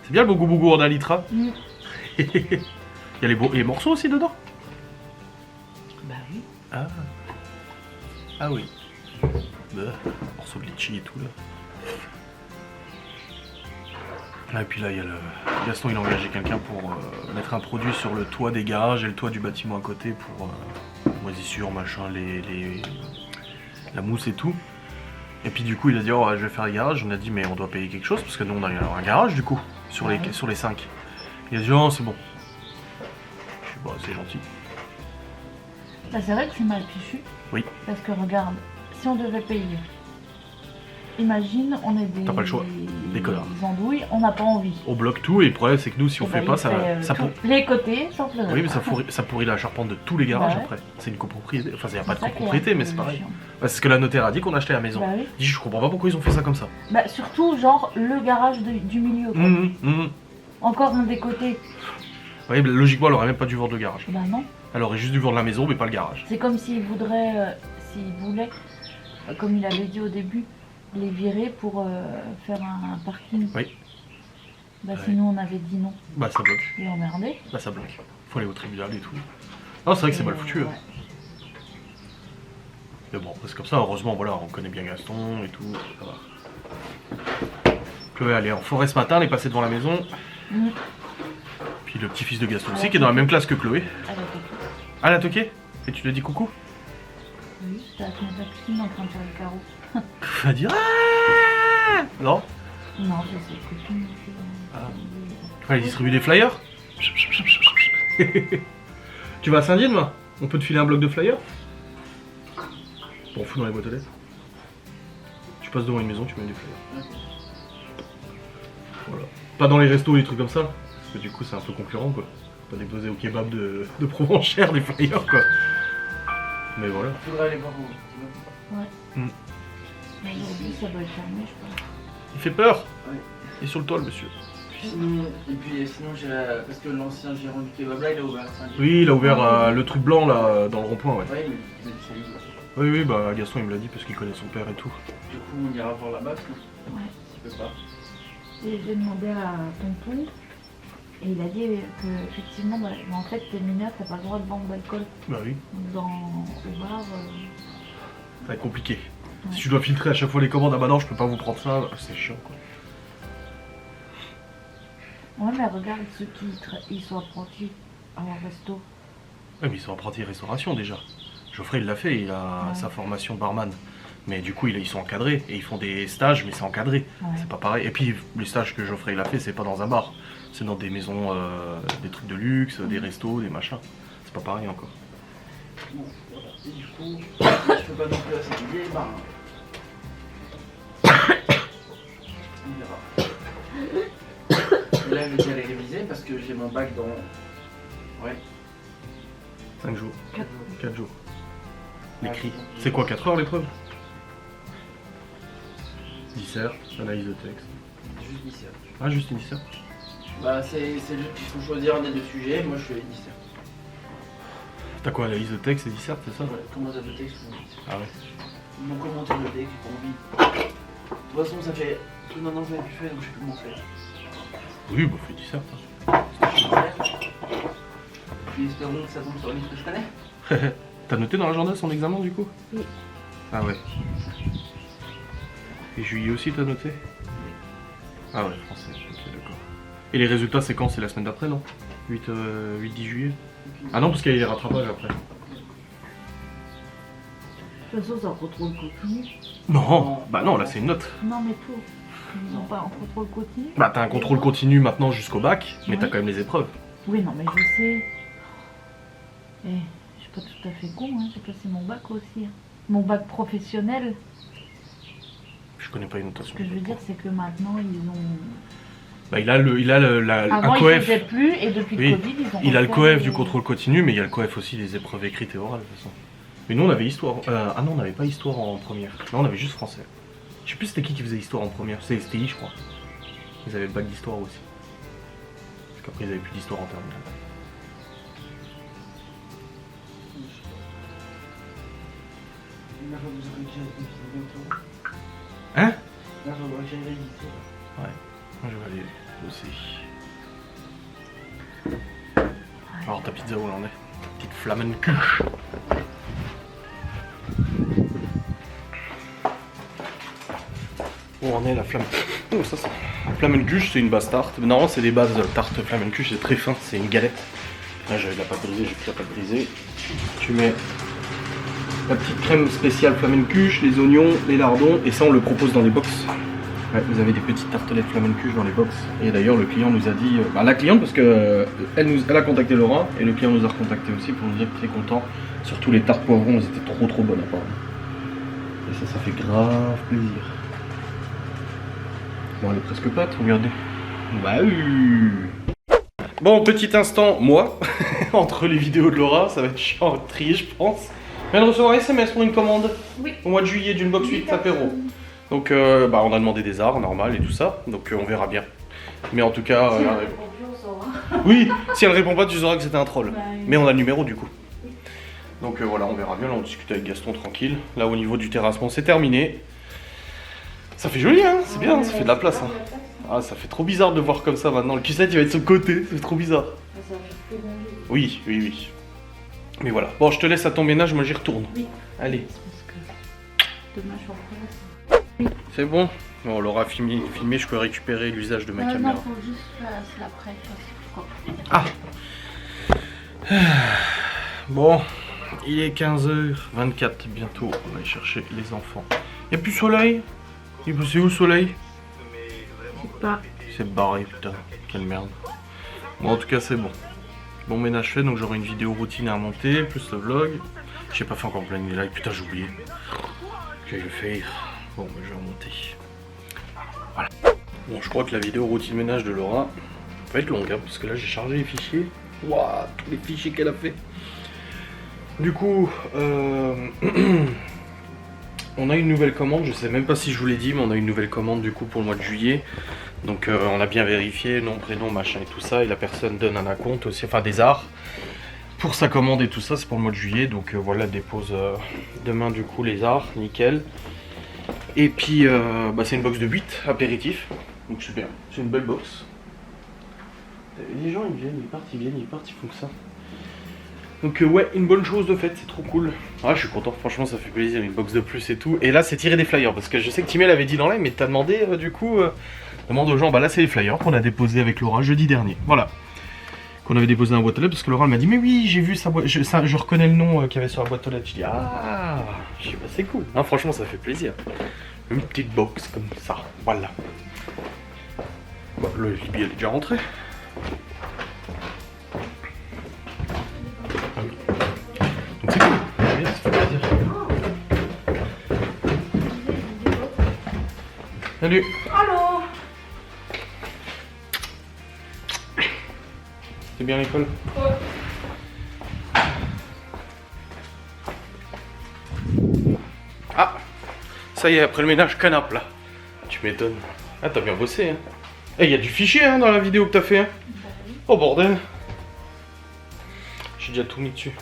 C'est bien le bougou bougou en alitra. Mm. Il y a les morceaux aussi dedans. Bah oui. Ah. Ah oui. Bah, morceaux de litchi et tout là. Ah, et puis là, il y a le... Gaston, il a engagé quelqu'un pour mettre un produit sur le toit des garages et le toit du bâtiment à côté pour moisissure, machin, la mousse et tout. Et puis du coup, il a dit, oh, je vais faire les garages. On a dit, mais on doit payer quelque chose parce que nous, on a un garage du coup, sur les 5. Il a dit, oh, c'est bon. Je suis bon, c'est gentil. Bah, c'est vrai que c'est mal fichu. Oui. Parce que regarde, si on devait payer, imagine, on est des... T'as pas le choix, des connards. Des andouilles, on n'a pas envie. On bloque tout et le problème, c'est que nous, si on Et fait bah, pas, il ça fait, les côtés, sauf le reste. Oui, mais ça pourrit la charpente de tous les garages Bah ouais. après. C'est une copropriété. Enfin, il n'y a pas de C'est ça qui est copropriété, un mais peu c'est pareil. chiant. Bah, c'est ce que la notaire a dit qu'on achetait à la maison. Bah oui. Je dis, je comprends pas pourquoi ils ont fait ça comme ça. Bah, surtout, genre, le garage du milieu, quoi. Encore un des côtés. Oui, bah, logiquement, elle aurait même pas dû vendre le garage. Bah non. Elle aurait juste dû vendre la maison, mais pas le garage. C'est comme s'il voulait, comme il avait dit au début, les virer pour faire un parking. Oui. Bah Ouais. sinon on avait dit non. Bah, ça bloque. Il est emmerdé. Bah, ça bloque. Faut aller au tribunal et tout. Non, c'est vrai que c'est mal foutu. Hein. Ouais. Mais bon, c'est comme ça, heureusement, voilà, on connaît bien Gaston et tout. Ça va. Chloé, elle est en forêt ce matin, elle est passée devant la maison. Mm. Puis le petit-fils de Gaston aussi, qui est dans la même classe que Chloé. Elle a toqué. Ah, elle a toqué? Et tu lui as dit coucou? Oui, j'étais à la fenêtre de la cuisine en train de faire le carreau. Elle va dire ah non? Non, j'ai ses copines. Elle distribue des flyers. Tu vas à Saint-Dié demain? On peut te filer un bloc de flyers? Bon, fous dans les boîtes aux lettres. Tu passes devant une maison, tu mets des flyers. Voilà. Pas dans les restos ou les trucs comme ça. Parce que du coup, c'est un peu concurrent quoi. Pas déposer au kebab de Provenchère des flyers quoi. Mais voilà. Faudrait aller voir où. Ouais. Mm. Mais aujourd'hui, ça doit être fermé, je pense. Il fait peur. Ouais. Il est sur le toit, le monsieur. Sinon, et puis sinon j'irai parce que l'ancien gérant du kebab là il a ouvert Saint-Dié. Oui, il a ouvert le truc blanc là dans le rond-point, ouais. Ouais, il m'a dit salut. Oui, oui, bah Gaston il me l'a dit parce qu'il connaît son père et tout. Du coup on ira voir là-bas, Ouais. si tu peux pas. Et j'ai demandé à tonton, et il a dit que effectivement, bah, en fait, t'es mineur, t'as pas le droit de vendre d'alcool Bah oui, au bar. ça va être compliqué. Ouais. Si je dois filtrer à chaque fois les commandes, ah bah non, je peux pas vous prendre ça, c'est chiant quoi. Ouais, mais regarde ceux qui ils sont apprentis à un resto. Ouais, mais ils sont apprentis restauration déjà. Geoffrey il l'a fait, il a sa formation barman. Mais du coup ils sont encadrés et ils font des stages mais c'est encadré. Ouais. C'est pas pareil. Et puis les stages que Geoffrey il a fait c'est pas dans un bar. C'est dans des maisons, des trucs de luxe, des restos, des machins. C'est pas pareil encore. Bon, voilà. Et du coup, je peux pas non plus assez vieille, ben. On verra. Et là, je vais déjà les réviser parce que j'ai mon bac dans. Ouais. 5 jours. 4 jours. L'écrit. Ah, C'est quoi 4 heures l'épreuve? Dissert, analyse de texte. Juste 17. Ah juste une dissert. Bah, c'est juste qu'il faut choisir un des deux sujets. Moi, je fais 17. T'as quoi, analyse de texte et dissert, c'est ça? Ouais, commentaire de texte ou 17. Ah ouais. Mon commentaire de texte, j'ai pas envie. De toute façon, ça fait plus d'un an que je l'ai plus fait, donc je sais plus comment faire. Oui, bah fais dissert. Hein. Puis espérons que ça tombe sur un livre que je connais. T'as noté dans l'agenda son examen du coup? Oui. Ah ouais. Et juillet aussi t'as noté? Ah ouais, français, ok d'accord. Et les résultats c'est quand? C'est la semaine d'après non? 8-10 juillet? Ah non parce qu'il y a les rattrapages après. De toute façon, c'est un contrôle continu. Non, bah non là c'est une note. Non, mais tout. Ils n'ont pas un contrôle continu. Bah t'as un contrôle continu maintenant jusqu'au bac, mais t'as Oui. quand même les épreuves. Oui, non, mais je sais. Eh, je suis pas tout à fait con, hein. J'ai passé mon bac aussi. Hein. Mon bac professionnel. Je connais pas une notation. Ce que je veux dire, c'est que maintenant, ils ont. Bah il a Avant, un ils coef. faisaient plus, et depuis Oui. le Covid, ils ont. Il a le refait coef les- du contrôle continu, mais il y a le coef aussi des épreuves écrites et orales de toute façon. Mais nous on avait histoire. Ah non, on n'avait pas histoire en première. Non, on avait juste français. Je sais plus c'était qui faisait histoire en première. C'était STI, je crois. Ils avaient le bac d'histoire aussi. Parce qu'après ils avaient plus d'histoire en terminale. Là, je vous aurais déjà bientôt. Hein? Là, je vois que j'ai révisé. Moi je vais aller bosser. Alors ta pizza où elle en est? Petite Flammenkuche. Où en est la flamme? Oh ça c'est. Flammenkuche c'est une base tarte. Normalement c'est des bases tarte Flammenkuche, c'est très fin, c'est une galette. Là j'avais de la pâte brisée, j'ai pris la pâte brisée. Tu mets la petite crème spéciale Flammenkuche, les oignons, les lardons, et ça on le propose dans les box. Ouais, vous avez des petites tartelettes Flammenkuche dans les box. Et d'ailleurs le client nous a dit, la cliente parce que elle a contacté Laura et le client nous a recontacté aussi pour nous dire qu'il est content. Surtout les tartes poivrons, elles étaient trop bonnes apparemment. Et ça fait grave plaisir. Bon elle est presque plate, regardez. Bah oui. Bon petit instant, moi, entre les vidéos de Laura, ça va être chiant à trier je pense. Je viens de recevoir un SMS pour une commande. Oui. Au mois de juillet d'une box 8 apéro. Donc bah, on a demandé des arts, normal et tout ça, donc on verra bien. Mais en tout cas, Si elle répond plus, on saura. oui, si elle répond pas, tu sauras que c'était un troll. Bah, oui. Mais on a le numéro du coup. Donc voilà, on verra bien, là on discute avec Gaston tranquille. Là au niveau du terrassement, c'est terminé. Ça fait joli hein, c'est bien, ça fait de la place. Hein. Ah, ça fait trop bizarre de voir comme ça maintenant. Le Q7 il va être sur le côté, c'est trop bizarre. Ça va faire plus bon. Oui, oui, oui. Mais voilà. Bon, je te laisse à ton ménage, moi j'y retourne. Oui. Allez. Parce que demain, je suis en France. C'est bon. Bon, on l'aura filmé, je peux récupérer l'usage de ma caméra. Non, faut juste c'est après. Ah. Bon, il est 15h24 bientôt, on va aller chercher les enfants. Il n'y a plus de soleil? Il est passé où le soleil? Je sais pas. C'est barré putain, quelle merde. Bon en tout cas c'est bon. Bon ménage fait, donc j'aurai une vidéo routine à monter, plus le vlog. J'ai pas fait encore plein de live, putain j'ai oublié. Je vais le faire. Bon bah, je vais remonter. Voilà. Bon je crois que la vidéo routine ménage de Laura va être longue hein, parce que là j'ai chargé les fichiers. Waouh, tous les fichiers qu'elle a fait. Du coup, on a une nouvelle commande, je sais même pas si je vous l'ai dit, mais on a une nouvelle commande du coup pour le mois de juillet. Donc on a bien vérifié, nom, prénom, machin et tout ça, et la personne donne un acompte aussi, enfin des arts, pour sa commande et tout ça, c'est pour le mois de juillet. Donc voilà, elle dépose demain du coup les arts, nickel. Et puis bah, c'est une box de 8 apéritifs, donc super, c'est une belle box. Les gens ils viennent, ils font que ça. Donc ouais, une bonne chose de fait, c'est trop cool. Ah, je suis content, franchement ça fait plaisir, une box de plus et tout. Et là c'est tirer des flyers, parce que je sais que Timmy l'avait dit dans live, mais t'as demandé du coup, demande aux gens, bah là c'est les flyers qu'on a déposés avec Laura jeudi dernier. Voilà. qu'on avait déposé dans la boîte aux lettres parce que Laura elle m'a dit mais oui j'ai vu sa boîte, je reconnais le nom qu'il y avait sur la boîte aux lettres. Je dis ah, je dis bah c'est cool, hein, franchement ça fait plaisir. Une petite box comme ça, voilà. Bah, le billet est déjà rentré. Ah oui. Donc c'est cool, oui, ça fait plaisir. Salut. Allô. C'est bien l'école? Ouais. Ah, ça y est, après le ménage, canapé là. Tu m'étonnes. Ah, t'as bien bossé, hein. Eh, y a du fichier hein, dans la vidéo que t'as fait, hein. Oh bordel. J'ai déjà tout mis dessus.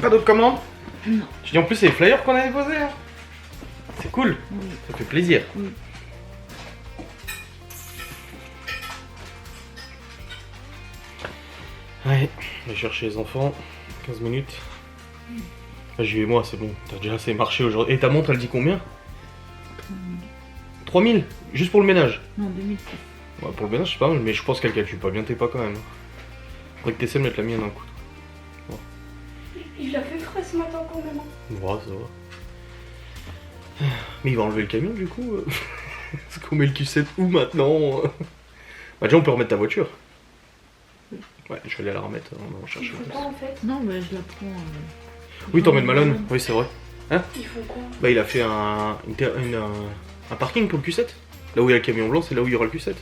Pas d'autres commandes? Non. Tu dis en plus, c'est les flyers qu'on avait posés, hein. C'est cool. Oui. Ça fait plaisir. Oui. Ouais, je vais chercher les enfants. 15 minutes. Ah, j'y vais moi, c'est bon. T'as déjà assez marché aujourd'hui. Et ta montre, elle dit combien? 3000. Juste pour le ménage? Non, 2006. Ouais, pour le ménage, c'est pas mal, mais je pense qu'elle calcule pas bien tes pas quand même. Faudrait que t'essaies de mettre la mienne d'un coup. Il a fait frais ce matin quand même. Ouais, ça va. Mais il va enlever le camion du coup. Est-ce qu'on met le Q7 où maintenant? Bah déjà on peut remettre ta voiture. Ouais, je vais aller la remettre, on va chercher. Ils font quoi en fait? Non, mais je la prends. Oui, t'emmènes Malone, oui c'est vrai. Ils font quoi? Bah il a fait un parking pour le Q7. Là où il y a le camion blanc, c'est là où il y aura le Q7.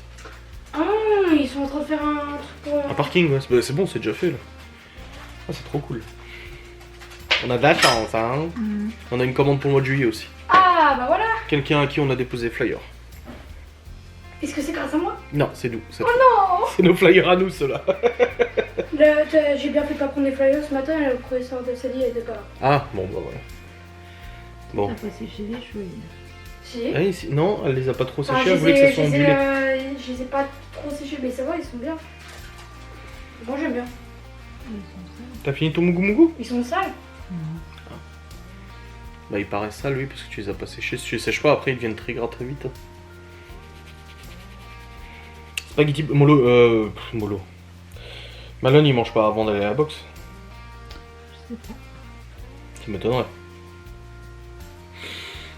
Ah, ils sont en train de faire un truc pour... Un parking, ouais, c'est bon, c'est déjà fait là. Ah, c'est trop cool. On a de la chance, hein. On a une commande pour le mois de juillet aussi. Ah, bah voilà. Quelqu'un à qui on a déposé flyer. Est-ce que c'est grâce à moi? Non, c'est nous. Oh non. C'est nos flyers à nous, ceux-là. J'ai bien fait de pas prendre les flyers ce matin, le professeur de Sally était pas là. Ah, bon, bah voilà. Bon. T'as pas séché les cheveux. Si. Ah, non, elle les a pas trop Enfin, séchés, elle voulait que ça soit ondulé. je les ai pas trop séchés, mais ça va, ils sont bien. Moi j'aime bien. T'as fini ton mougou mougou? Ils sont sales. Bah il paraît sale lui parce que tu les as pas séchés. Si tu les sèches pas après ils deviennent très gras très vite. Spaghetti mollo mollo. Malone il mange pas avant d'aller à la boxe. Je sais pas. Ça m'étonnerait.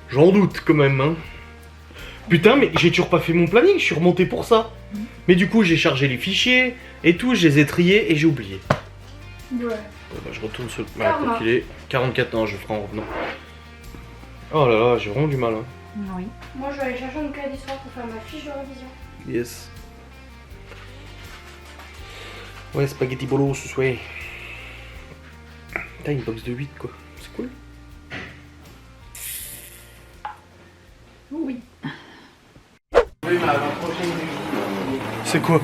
J'en doute quand même hein. Putain mais j'ai toujours pas fait mon planning, je suis remonté pour ça. Mais du coup j'ai chargé les fichiers et tout, je les ai triés et j'ai oublié. Ouais. Bah, je retourne sur le quoi qu'il est. 44 ans je ferai en revenant. Oh là là, j'ai vraiment du mal hein. Oui. Moi je vais aller chercher une clé d'histoire pour faire ma fiche de révision. Yes. Ouais, spaghetti bolo ce soir. T'as une box de 8 quoi, c'est cool. Oui. Oui, ma prochaine C'est quoi?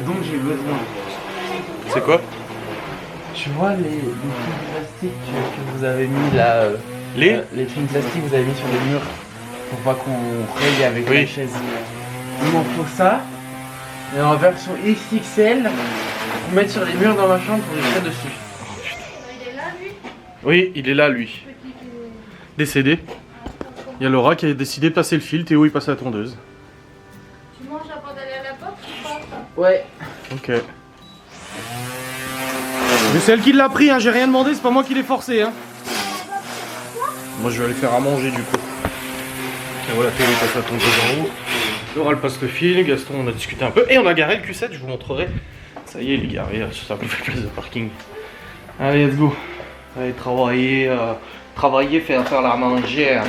dont j'ai besoin. C'est quoi? Tu vois les films plastiques que vous avez mis là, les films plastiques que vous avez mis sur les murs pour pas qu'on raye avec Oui. la chaise. Il m'en faut ça, et en version XXL pour mettre sur les murs dans ma chambre pour écrire dessus. Il est là lui? Oui, il est là lui. Décédé. Il y a Laura qui a décidé de passer le fil, Théo il passe à la tondeuse. Tu manges avant d'aller à la porte ou pas? Ouais. Ok. Mais c'est elle qui l'a pris, hein, j'ai rien demandé, c'est pas moi qui l'ai forcé. Hein. Moi je vais aller faire à manger du coup. Et voilà, Théo passe la tondeuse en haut. Laura elle passe le fil, Gaston on a discuté un peu. Et on a garé le Q7, je vous montrerai. Ça y est, il est garé sur sa nouvelle place de parking. Allez, let's go. Allez, travailler, faire la manger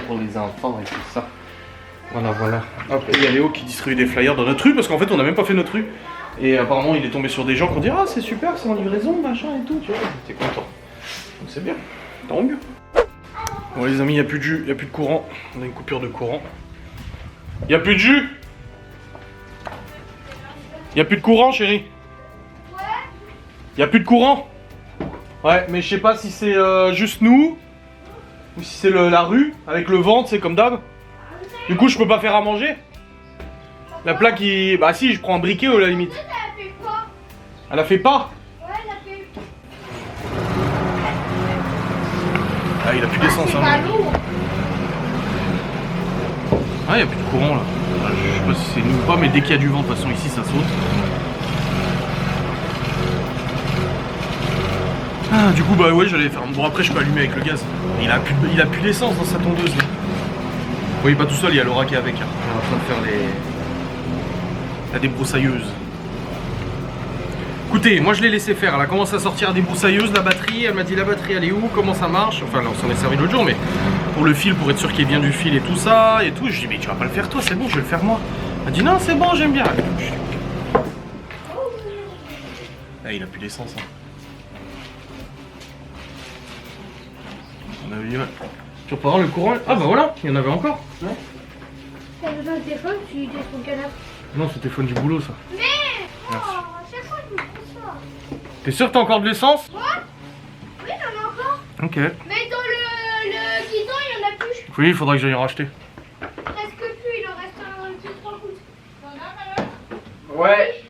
pour les enfants et tout ça. Voilà, voilà. Hop, il y a Léo qui distribue des flyers dans notre rue parce qu'en fait on n'a même pas fait notre rue. Et apparemment il est tombé sur des gens qui ont dit ah c'est super, c'est en livraison, machin et tout, tu vois, t'es content. Donc c'est bien, tant mieux. Bon les amis, il n'y a plus de jus, il n'y a plus de courant. On a une coupure de courant. Il n'y a plus de jus. Il n'y a plus de courant chérie. Ouais. Il n'y a plus de courant. Ouais, mais je sais pas si c'est juste nous ou si c'est la rue avec le vent, c'est comme d'hab. Du coup, je peux pas faire à manger. La plaque, bah si, je prends un briquet à la limite. Elle a fait quoi? Elle a fait pas. Ouais, elle a fait... Ah, il a plus d'essence. C'est Hein. pas lourd. Ah, il y a plus de courant là. je sais pas si c'est nous ou pas, mais dès qu'il y a du vent, de toute façon ici ça saute. Ah, du coup bah ouais, j'allais faire. Bon après je peux allumer avec le gaz. Il a plus d'essence dans sa tondeuse là. Oui, pas tout seul, il y a Laura qui est avec. Hein. On est en train de faire la débroussailleuse. Écoutez, moi je l'ai laissé faire, elle a commencé à sortir des broussailleuses, la batterie, elle m'a dit la batterie elle est où, comment ça marche, enfin on s'en est servi l'autre jour, mais pour le fil, pour être sûr qu'il y ait bien du fil et tout ça, et tout, je dis mais tu vas pas le faire toi, c'est bon, je vais le faire moi. Elle m'a dit non c'est bon, j'aime bien. Ah, il a plus d'essence. Hein. On a vu, ouais. Tu vas pas voir le courant. Ah bah voilà, il y en avait encore. Ouais. T'as besoin de téléphone, tu utilises ton canapé. Non, c'est le téléphone du boulot ça. Mais Merci. à chaque fois je me fais ça. T'es sûr que t'as encore de l'essence? Quoi? Oui, j'en ai encore. Ok. Mais dans le guidon, il y en a plus. Oui, il faudra que j'aille en racheter. Presque plus, il en reste un petit 3 gouttes. T'en as, Malin? Ouais.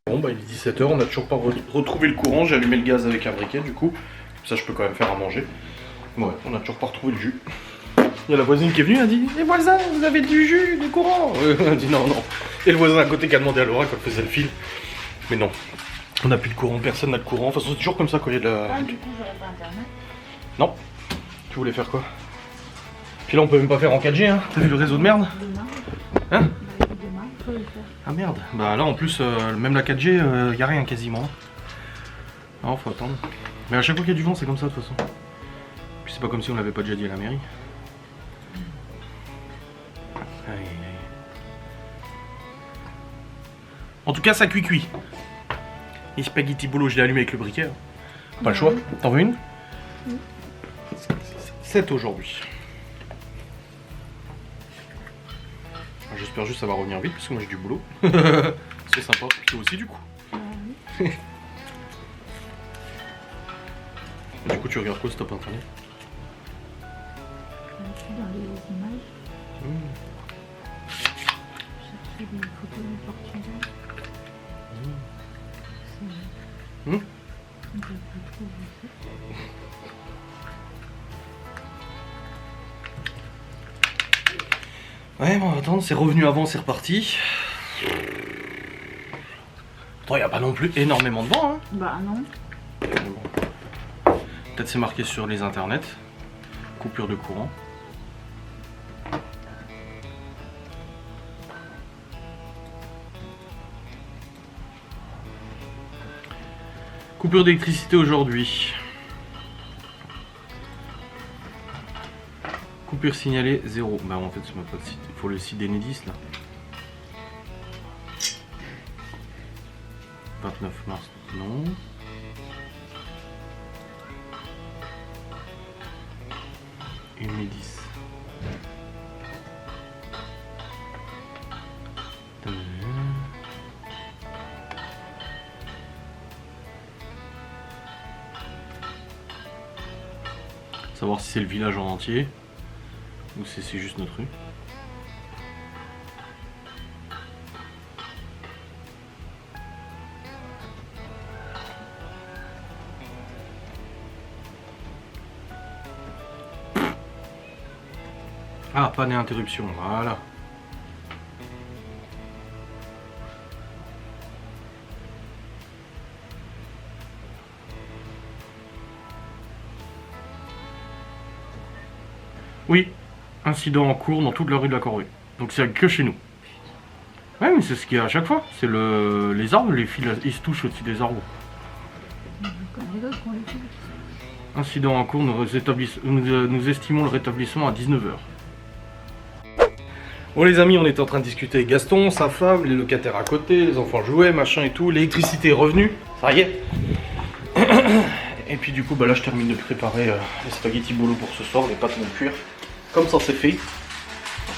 Bon bah il est 17h, on a toujours pas retrouvé le courant, j'ai allumé le gaz avec un briquet du coup. Ça je peux quand même faire à manger. Ouais, on a toujours pas retrouvé le jus. Il y a la voisine qui est venue, elle a dit les voisins, vous avez du jus, du courant. Elle a dit non, non. Et le voisin à côté qui a demandé à Laura quand elle faisait le fil. Mais non, on n'a plus de courant, personne n'a de courant. Enfin c'est toujours comme ça quand il y a de la... Ah, du coup, j'aurais pas internet. Non. Tu voulais faire quoi? Puis là on peut même pas faire en 4G hein. T'as vu le réseau de merde? Demain. Hein? Demain, faut le faire. Ah merde. Bah là en plus, même la 4G, y a rien quasiment. Non, faut attendre. Mais à chaque fois qu'il y a du vent c'est comme ça de toute façon. Puis c'est pas comme si on l'avait pas déjà dit à la mairie. Aïe, aïe. En tout cas ça cuit. Les spaghetti bolo je l'ai allumé avec le briquet. Hein. Pas le choix. T'en veux une? 7 aujourd'hui. J'espère juste que ça va revenir vite parce que moi j'ai du boulot. C'est sympa, toi aussi du coup. Du coup tu regardes quoi stop internet? Je suis dans les images. Chercher des photos du Portugal. C'est... Hmm. Je peux trouver ça. Ouais, bon, on va attendre, c'est revenu avant, c'est reparti. Attends, il n'y a pas non plus énormément de vent, hein. Bah non. Peut-être c'est marqué sur les internets. Coupure de courant. Coupure d'électricité aujourd'hui. Coupure signalée 0. Bah en fait c'est même pas le site. Il faut le site d'Enedis là. 29 mars. Non. Enedis. Savoir si c'est le village en entier ou si c'est juste notre rue. Ah, panne et interruption, voilà. Oui, incident en cours dans toute la rue de la Corvée. Donc c'est que chez nous. Ouais, mais c'est ce qu'il y a à chaque fois. C'est les arbres, les fils, ils se touchent au-dessus des arbres. Comme les autres, on les fait. Incident en cours, nous estimons le rétablissement à 19h. Bon les amis, on était en train de discuter avec Gaston, sa femme, les locataires à côté, les enfants jouaient, machin et tout. L'électricité est revenue, ça y est. Et puis du coup, bah là je termine de préparer les spaghetti bolo pour ce soir, les pâtes vont cuire. Comme ça c'est fait.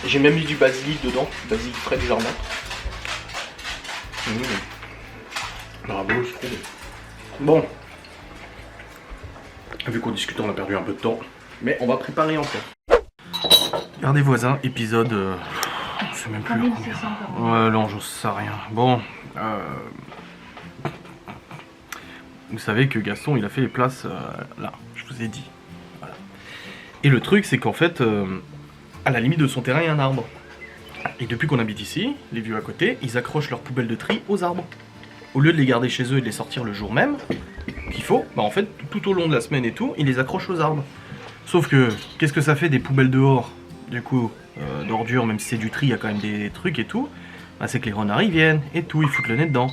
J'ai même mis du basilic dedans, basilic frais du jardin. Bravo, je trouve. Bon. Vu qu'en discutant on a perdu un peu de temps, mais on va préparer encore. Regardez voisins, épisode... je sais même plus le combien. Ouais, non, j'en sais rien. Bon, vous savez que Gaston, il a fait les places là, je vous ai dit. Voilà. Et le truc, c'est qu'en fait, à la limite de son terrain, il y a un arbre. Et depuis qu'on habite ici, les vieux à côté, ils accrochent leurs poubelles de tri aux arbres. Au lieu de les garder chez eux et de les sortir le jour même, qu'il faut, bah en fait, tout au long de la semaine et tout, ils les accrochent aux arbres. Sauf que, qu'est-ce que ça fait des poubelles dehors, du coup, d'ordures, même si c'est du tri, il y a quand même des trucs et tout, bah, c'est que les renards ils viennent et tout, ils foutent le nez dedans.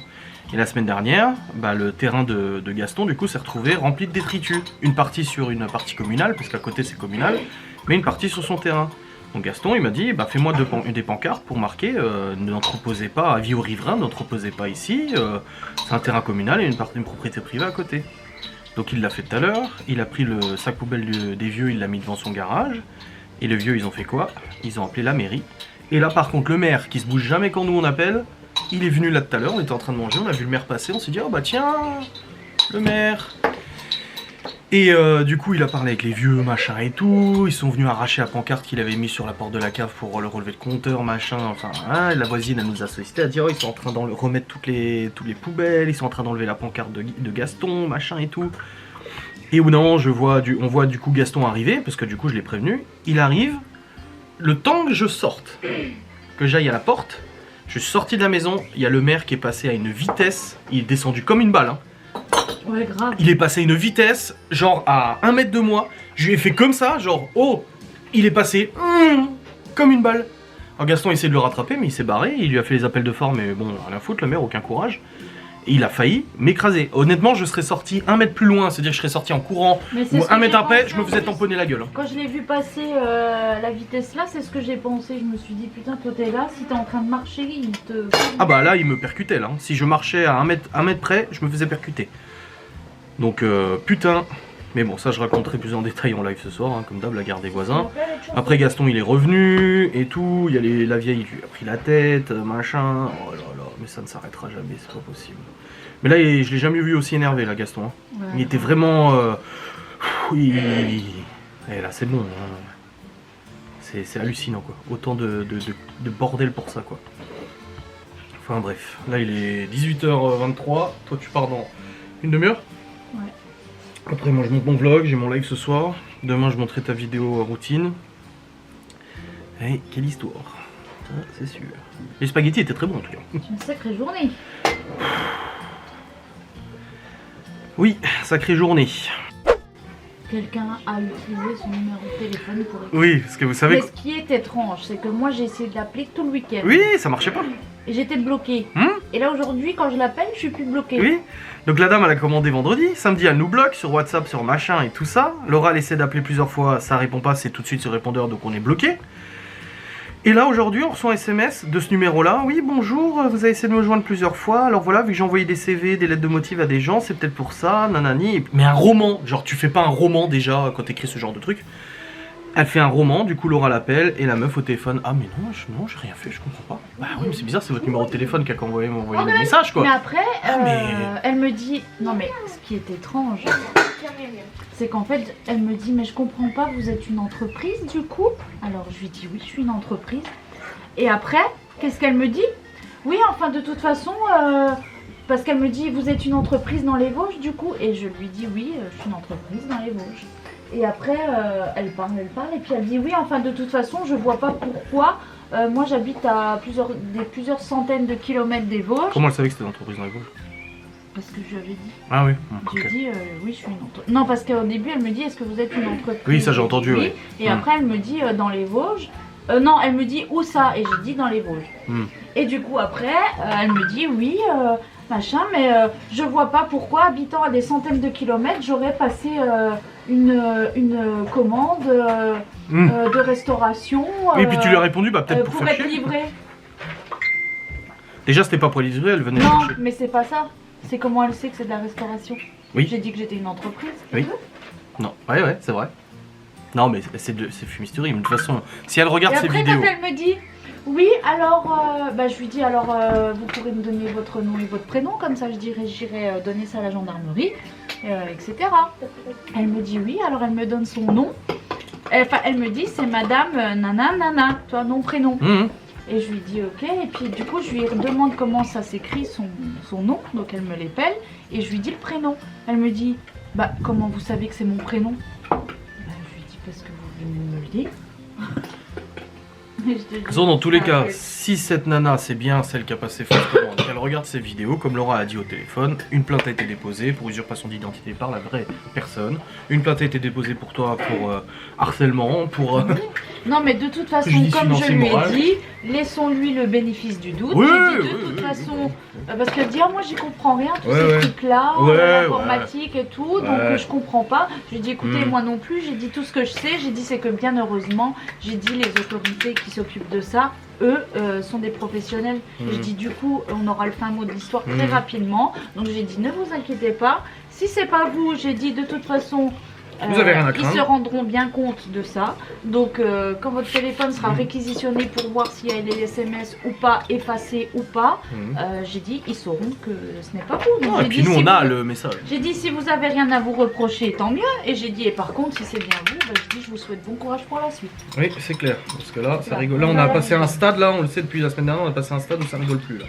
Et la semaine dernière, bah, le terrain de Gaston, du coup, s'est retrouvé rempli de détritus. Une partie sur une partie communale, parce qu'à côté c'est communal, mais une partie sur son terrain. Donc Gaston, il m'a dit, bah, fais-moi des pancartes pour marquer, n'entreposez pas, avis aux riverains, n'entreposez pas ici, c'est un terrain communal et une propriété privée à côté. Donc il l'a fait tout à l'heure, il a pris le sac poubelle des vieux, il l'a mis devant son garage, et les vieux, ils ont fait quoi? Ils ont appelé la mairie. Et là, par contre, le maire, qui se bouge jamais quand nous on appelle, il est venu là tout à l'heure, on était en train de manger, on a vu le maire passer, on s'est dit, oh bah tiens, le maire. Et du coup, il a parlé avec les vieux, machin et tout. Ils sont venus arracher la pancarte qu'il avait mis sur la porte de la cave pour le relever de compteur, machin. Enfin, hein, la voisine, elle nous a sollicité, elle a dit, oh, ils sont en train de remettre toutes les poubelles, ils sont en train d'enlever la pancarte de Gaston, machin et tout. Et ou non, on voit du coup Gaston arriver, parce que du coup, je l'ai prévenu. Il arrive, le temps que je sorte, que j'aille à la porte, je suis sorti de la maison, il y a le maire qui est passé à une vitesse, il est descendu comme une balle, hein. Ouais, grave. Il est passé à une vitesse, genre à 1 mètre de moi. Je lui ai fait comme ça, genre, oh, il est passé comme une balle. Alors Gaston a essayé de le rattraper, mais il s'est barré. Il lui a fait les appels de phare, mais bon, rien à foutre, le maire, aucun courage. Et il a failli m'écraser. Honnêtement, je serais sorti 1 mètre plus loin, c'est-à-dire que je serais sorti en courant, ou 1 mètre après, je me faisais tamponner la gueule. Quand je l'ai vu passer la vitesse là, c'est ce que j'ai pensé. Je me suis dit, putain, toi t'es là, si t'es en train de marcher, il te. Ah bah là, il me percutait là. Si je marchais à 1 mètre près, je me faisais percuter. Donc putain, mais bon, ça je raconterai plus en détail en live ce soir, hein, comme d'hab, la garde des voisins. Après Gaston il est revenu et tout, il y a la vieille qui lui a pris la tête, machin, oh là là, mais ça ne s'arrêtera jamais, c'est pas possible. Mais là je l'ai jamais vu aussi énervé là, Gaston, hein. Ouais. Il était vraiment... oui, et là c'est bon, hein. C'est hallucinant quoi, autant de bordel pour ça quoi. Enfin bref, là il est 18h23, toi tu pars dans une demi-heure? Ouais. Après moi je monte mon vlog, j'ai mon live ce soir. Demain je montrerai ta vidéo routine. Et quelle histoire. Ça, c'est sûr. Les spaghettis étaient très bons en tout cas. C'est une sacrée journée. Oui, sacrée journée. Quelqu'un a utilisé son numéro de téléphone pour écrire. Oui, parce que vous savez... Mais ce qui est étrange, c'est que moi j'ai essayé de l'appeler tout le week-end. Oui, ça marchait pas. Et j'étais bloquée. Hmm. Et là aujourd'hui, quand je l'appelle, je suis plus bloquée. Oui. Donc la dame elle a commandé vendredi, samedi elle nous bloque sur WhatsApp, sur machin et tout ça. Laura elle essaie d'appeler plusieurs fois, ça répond pas, c'est tout de suite sur répondeur donc on est bloqué. Et là aujourd'hui on reçoit un SMS de ce numéro là, oui bonjour, vous avez essayé de me joindre plusieurs fois, alors voilà, vu que j'ai envoyé des CV, des lettres de motif à des gens, c'est peut-être pour ça, nanani. Mais un roman, genre tu fais pas un roman déjà quand t'écris ce genre de truc. Elle fait un roman, du coup Laura l'appelle et la meuf au téléphone, ah mais non, j'ai rien fait, je comprends pas. Bah oui mais c'est bizarre, c'est votre numéro de téléphone qui a envoyé le message quoi. Mais après, mais- elle me dit, non mais ce qui est étrange, c'est qu'en fait, elle me dit, mais je comprends pas, vous êtes une entreprise du coup? Alors je lui dis, oui, je suis une entreprise. Et après, qu'est-ce qu'elle me dit? Oui, enfin de toute façon, parce qu'elle me dit, vous êtes une entreprise dans les Vosges du coup? Et je lui dis, oui, je suis une entreprise dans les Vosges. Et après, elle parle, et puis elle dit, oui, enfin de toute façon, je vois pas pourquoi. Moi j'habite à plusieurs centaines de kilomètres des Vosges. Comment elle savait que c'était une entreprise dans les Vosges? Parce que je lui avais dit. Ah oui, J'ai ok. dit oui, je suis une entreprise. Non, parce qu'au début, elle me dit, est-ce que vous êtes une entreprise? Oui, ça, j'ai entendu, oui. Et après, elle me dit dans les Vosges. Non, elle me dit où ça? Et j'ai dit dans les Vosges. Hmm. Et du coup, après, elle me dit oui, machin, mais je vois pas pourquoi, habitant à des centaines de kilomètres, j'aurais passé une commande de restauration. Oui, puis tu lui as répondu, bah peut-être pour pour faire être chier. livrée. Déjà, c'était pas pour les livrer, elle venait Non, chercher. mais c'est pas ça. C'est comment elle sait que c'est de la restauration. Oui. J'ai dit que j'étais une entreprise. Oui. Non, ouais, c'est vrai. Non, mais c'est fumisterie. Mais de toute façon, si elle regarde Et ces après, vidéos. quand elle me dit, oui, alors, je lui dis, alors, vous pourrez me donner votre nom et votre prénom, comme ça, j'irai donner ça à la gendarmerie, etc. Elle me dit oui, alors elle me donne son nom. Enfin, elle me dit, c'est madame nana, toi, nom, prénom. Mhm. Et je lui dis ok, et puis du coup, je lui demande comment ça s'écrit son nom, donc elle me l'épelle, et je lui dis le prénom. Elle me dit, bah, comment vous savez que c'est mon prénom? Bah, je lui dis, parce que vous venez de me le dire. Mais je te dis, Dans tous les ça cas, fait- si cette nana c'est bien celle qui a passé fausse commande, qu'elle regarde ces vidéos, comme Laura a dit au téléphone, une plainte a été déposée pour usurpation d'identité par la vraie personne. Une plainte a été déposée pour toi pour harcèlement, pour. Non, mais de toute façon, Préjudice comme je financier lui ai moral. dit, laissons-lui le bénéfice du doute. Oui, J'ai dit de oui, toute oui, façon, parce qu'elle dit, ah, moi j'y comprends rien, tous Ouais, ces ouais. trucs-là, Ouais, l'informatique et tout, donc Ouais. je comprends pas. Je lui ai dit, écoutez, Mm. moi non plus, j'ai dit tout ce que je sais, j'ai dit, c'est que bien heureusement, j'ai dit, les autorités qui s'occupent de ça, eux, sont des professionnels. Mm. Je dis, du coup, on aura le fin mot de l'histoire très Mm. rapidement. Donc j'ai dit, ne vous inquiétez pas. Si c'est pas vous, j'ai dit, de toute façon, Vous avez rien à ils craindre. se rendront bien compte de ça. Donc, quand votre téléphone sera réquisitionné pour voir s'il y a les SMS ou pas, effacés ou pas, j'ai dit, ils sauront que ce n'est pas vous. Donc, Et j'ai puis dit, nous si on a vous- le message. J'ai dit, si vous avez rien à vous reprocher, tant mieux. Et j'ai dit, et par contre, si c'est bien vous, bah, je dis, je vous souhaite bon courage pour la suite. Oui, c'est clair. Parce que là, ça Voilà. rigole. Là, on a Voilà. passé un stade, là, on le sait depuis la semaine dernière, on a passé un stade où ça rigole plus là.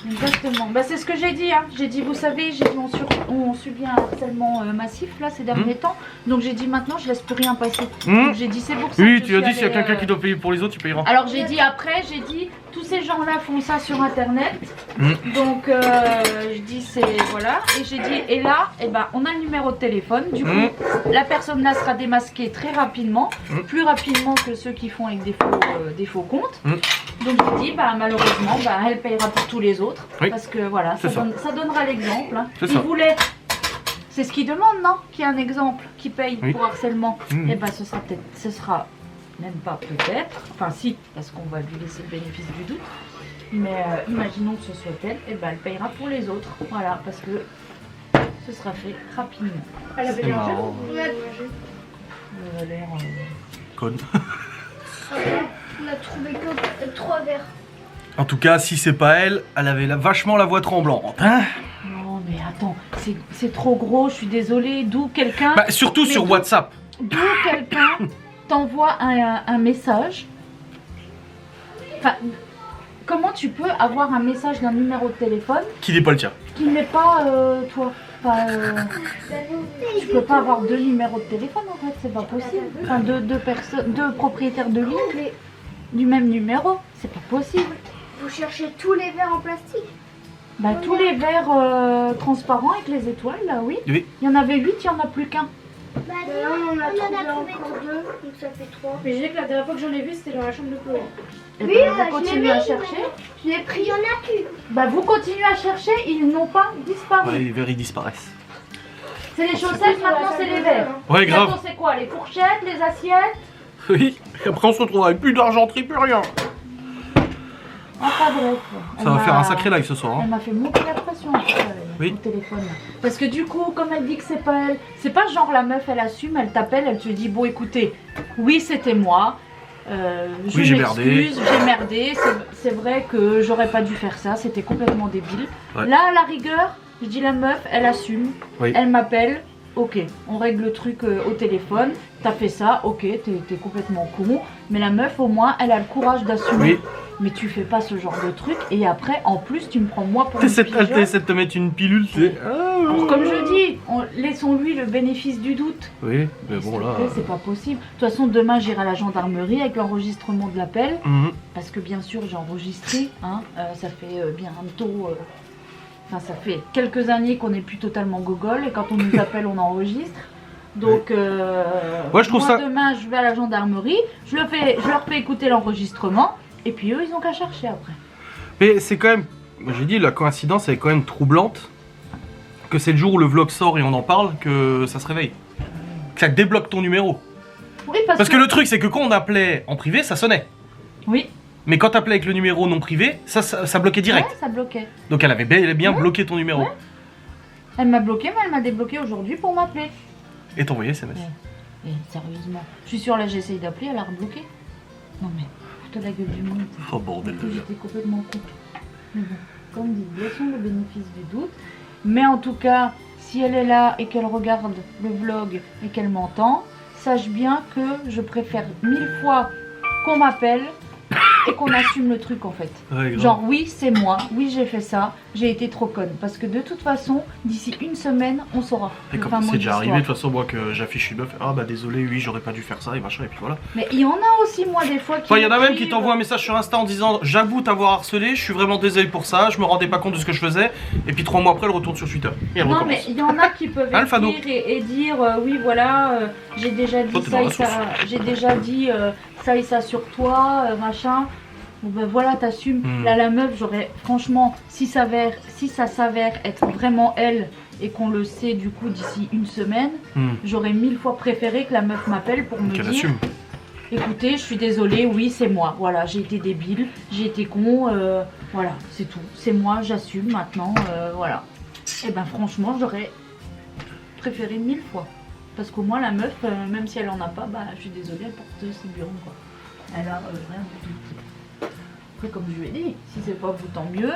Exactement. Bah, c'est ce que j'ai dit. Hein. J'ai dit, vous savez, j'ai dit, on subit un harcèlement massif là ces derniers temps. Donc j'ai dit, maintenant, je laisse plus rien passer. Donc j'ai dit, c'est pour ça. Oui, que tu je as suis dit s'il y a allée, quelqu'un qui doit payer pour les autres, tu payeras. Alors j'ai dit après, j'ai dit tous ces gens-là font ça sur internet, donc je dis c'est voilà, et j'ai dit et là, eh ben on a le numéro de téléphone, du coup la personne là sera démasquée très rapidement, plus rapidement que ceux qui font avec des faux comptes. Donc j'ai dit bah malheureusement bah elle payera pour tous les autres, Oui. parce que voilà C'est ça. ça donnera l'exemple. Hein. C'est Il ça. voulait. C'est ce qu'il demande, non? Qu'il y ait un exemple qui paye Oui. pour harcèlement. Mhm. Et ben ce sera même pas peut-être, enfin si, parce qu'on va lui laisser le bénéfice du doute, mais imaginons que ce soit elle, et ben elle payera pour les autres, voilà, parce que ce sera fait rapidement. Elle avait C'est l'air jeune. marrant. Ouais. Elle a l'air, Conne. On a trouvé que 3 verres. En tout cas, si c'est pas elle, elle avait vachement la voix tremblante. Hein non mais attends, c'est trop gros, je suis désolée, d'où quelqu'un... Bah, surtout Mais sur d'où- WhatsApp. D'où quelqu'un t'envoie un message. Enfin, comment tu peux avoir un message d'un numéro de téléphone Qui n'est pas le tien. qui n'est pas toi? Enfin, tu peux pas avoir deux numéros de téléphone en fait, c'est pas possible. Enfin, deux propriétaires de ligne du même numéro, c'est pas possible. Vous cherchez tous les verres en plastique. Bah, tous les verres transparents avec les étoiles, là, oui. Oui. Il y en avait 8, il y en a plus qu'un. Bah non, on en a trouvé encore 2, donc ça fait 3. Mais je sais que la dernière fois que j'en ai vu, c'était dans la chambre de Chloé. Et Oui, ben, bah, vous je l'ai continuez vu, à je l'ai chercher. Je l'ai pris, il y en a plus. Bah, vous continuez à chercher, ils n'ont pas disparu. Ouais, les verres ils disparaissent. C'est les chaussettes, maintenant c'est les verres. Ouais, grave. Maintenant c'est quoi? Les fourchettes, les assiettes? Oui. Et après, on se retrouve avec plus d'argenterie, plus rien. Enfin bref. Ça va faire un sacré live ce soir. Elle Hein. m'a fait monter la pression Oui. au téléphone. Parce que du coup, comme elle dit que c'est pas elle, c'est pas genre la meuf, elle assume, elle t'appelle, elle te dit bon écoutez, oui c'était moi, je Oui, j'ai merdé. m'excuse, j'ai merdé, c'est vrai que j'aurais pas dû faire ça, c'était complètement débile. Ouais. Là à la rigueur, je dis la meuf, elle assume, Oui. elle m'appelle, ok, on règle le truc au téléphone, t'as fait ça, ok, t'es complètement con, mais la meuf au moins elle a le courage d'assumer. Oui. Mais tu fais pas ce genre de truc et après en plus tu me prends moi pour une Elle pigeonne. t'essaie de te mettre une pilule, c'est. Alors, comme je dis, laissons-lui le bénéfice du doute. Oui, mais S'il bon te là. plaît, c'est pas possible. De toute façon demain j'irai à la gendarmerie avec l'enregistrement de l'appel parce que bien sûr j'ai enregistré, hein, ça fait bientôt... Enfin ça fait quelques années qu'on n'est plus totalement gogol et quand on nous appelle on enregistre. Donc Ouais, je trouve moi, ça- demain je vais à la gendarmerie, je leur fais écouter l'enregistrement et puis eux ils ont qu'à chercher après. Mais c'est quand même. Moi, j'ai dit, la coïncidence elle est quand même troublante. Que c'est le jour où le vlog sort et on en parle que ça se réveille. Que ça débloque ton numéro. Oui Parce que le truc, c'est que quand on appelait en privé, ça sonnait. Oui, Mais quand t'appelais avec le numéro non privé, ça bloquait direct. ouais, ça bloquait. Donc elle avait bel et bien Ouais. bloqué ton numéro. Ouais. Elle m'a bloqué, mais elle m'a débloqué aujourd'hui pour m'appeler. Et t'envoyais SMS. Ouais. Et sérieusement, je suis sûre là, j'essaye d'appeler, elle a rebloqué. Non mais, fous-toi la gueule du monde. Oh bordel de J'étais complètement con. Mais bon, comme dit, laissons le bénéfice du doute. Mais en tout cas, si elle est là et qu'elle regarde le vlog et qu'elle m'entend, sache bien que je préfère 1000 fois qu'on m'appelle et qu'on assume le truc en fait. Ouais, Genre oui c'est moi, oui j'ai fait ça, j'ai été trop conne. Parce que de toute façon, d'ici une semaine, on saura. Et le comme fin mot c'est déjà de arrivé, de l'histoire. toute façon, moi que j'affiche une meuf, ah bah désolé, oui, j'aurais pas dû faire ça et machin, et puis voilà. Mais il y en a aussi moi des fois qui... Enfin, il y en a même qui écrivent- t'envoient un message sur Insta en disant j'avoue t'avoir harcelé, je suis vraiment désolé pour ça, je me rendais pas compte de ce que je faisais, et puis 3 mois après, elle retourne sur Twitter. Et elle Non recommence. mais il y en a qui peuvent Hein, le Fado écrire et dire oui voilà, j'ai déjà dit Toi, t'es ça dans et la ça, j'ai déjà dit ça et ça sur toi, machin. Bon ben voilà, t'assumes. Hmm. Là la meuf, j'aurais franchement, si ça s'avère être vraiment elle et qu'on le sait du coup d'ici une semaine, j'aurais 1000 fois préféré que la meuf m'appelle pour me Qu'elle dire assume. écoutez, je suis désolée, oui c'est moi, voilà, j'ai été débile, j'ai été con, voilà, c'est tout, c'est moi, j'assume maintenant, voilà. Et ben franchement, j'aurais préféré 1000 fois. Parce qu'au moins la meuf, même si elle en a pas, bah je suis désolée, elle porte ses bureaux quoi. Elle a rien du tout. Après comme je lui ai dit, si c'est pas vous tant mieux.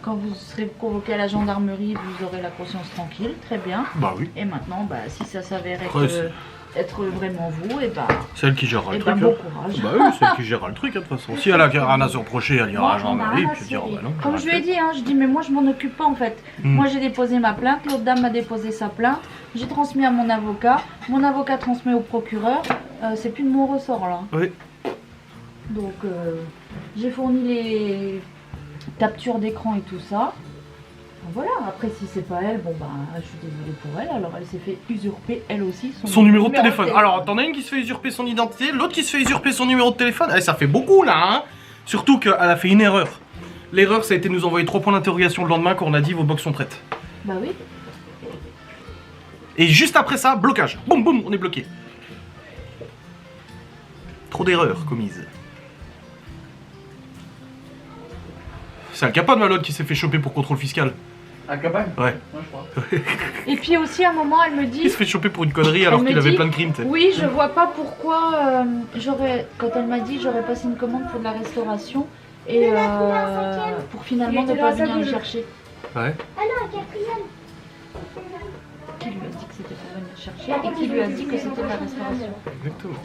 Quand vous serez convoqué à la gendarmerie, vous aurez la conscience tranquille, très bien. Bah oui. Et maintenant, bah, si ça s'avère Après, être vraiment vous, et bah, C'est elle qui gérera le et truc. bah bon hein. courage. Bah oui, c'est elle qui gérera le truc, hein, de toute façon. Si elle a rien à se reprocher, elle ira Moi, à la j'en ai gendarmerie, rien à puis elle dira cirer. bah non. Comme je lui ai dit, hein, je dis mais moi je m'en occupe pas en fait. Hmm. Moi j'ai déposé ma plainte, l'autre dame a déposé sa plainte, j'ai transmis à mon avocat transmet au procureur, c'est plus de mon ressort là. Oui. Donc j'ai fourni les captures d'écran et tout ça. Voilà, après si c'est pas elle, bon bah je suis désolée pour elle, alors elle s'est fait usurper elle aussi Son numéro de téléphone. Alors, t'en as une qui se fait usurper son identité, l'autre qui se fait usurper son numéro de téléphone. Eh, ça fait beaucoup là, hein. Surtout qu'elle a fait une erreur. L'erreur, ça a été de nous envoyer 3 points d'interrogation le lendemain quand on a dit vos box sont prêtes. Bah oui. Et juste après ça, blocage. Boum boum, on est bloqué. Trop d'erreurs commises. C'est Al Capone, ma l'autre qui s'est fait choper pour contrôle fiscal. Un cabane? Ouais. Moi je crois. Et puis aussi à un moment elle me dit... Il se fait choper pour une connerie alors Elle me qu'il avait dit, plein de crimes, tu sais. Oui, je vois pas pourquoi quand elle m'a dit j'aurais passé une commande pour de la restauration et pour finalement Il ne était pas dans la venir me salle de jeu. chercher. Ouais. Ah non, quatrième. Qui lui a dit que c'était pour venir chercher et qui lui a dit que c'était de la restauration. Exactement.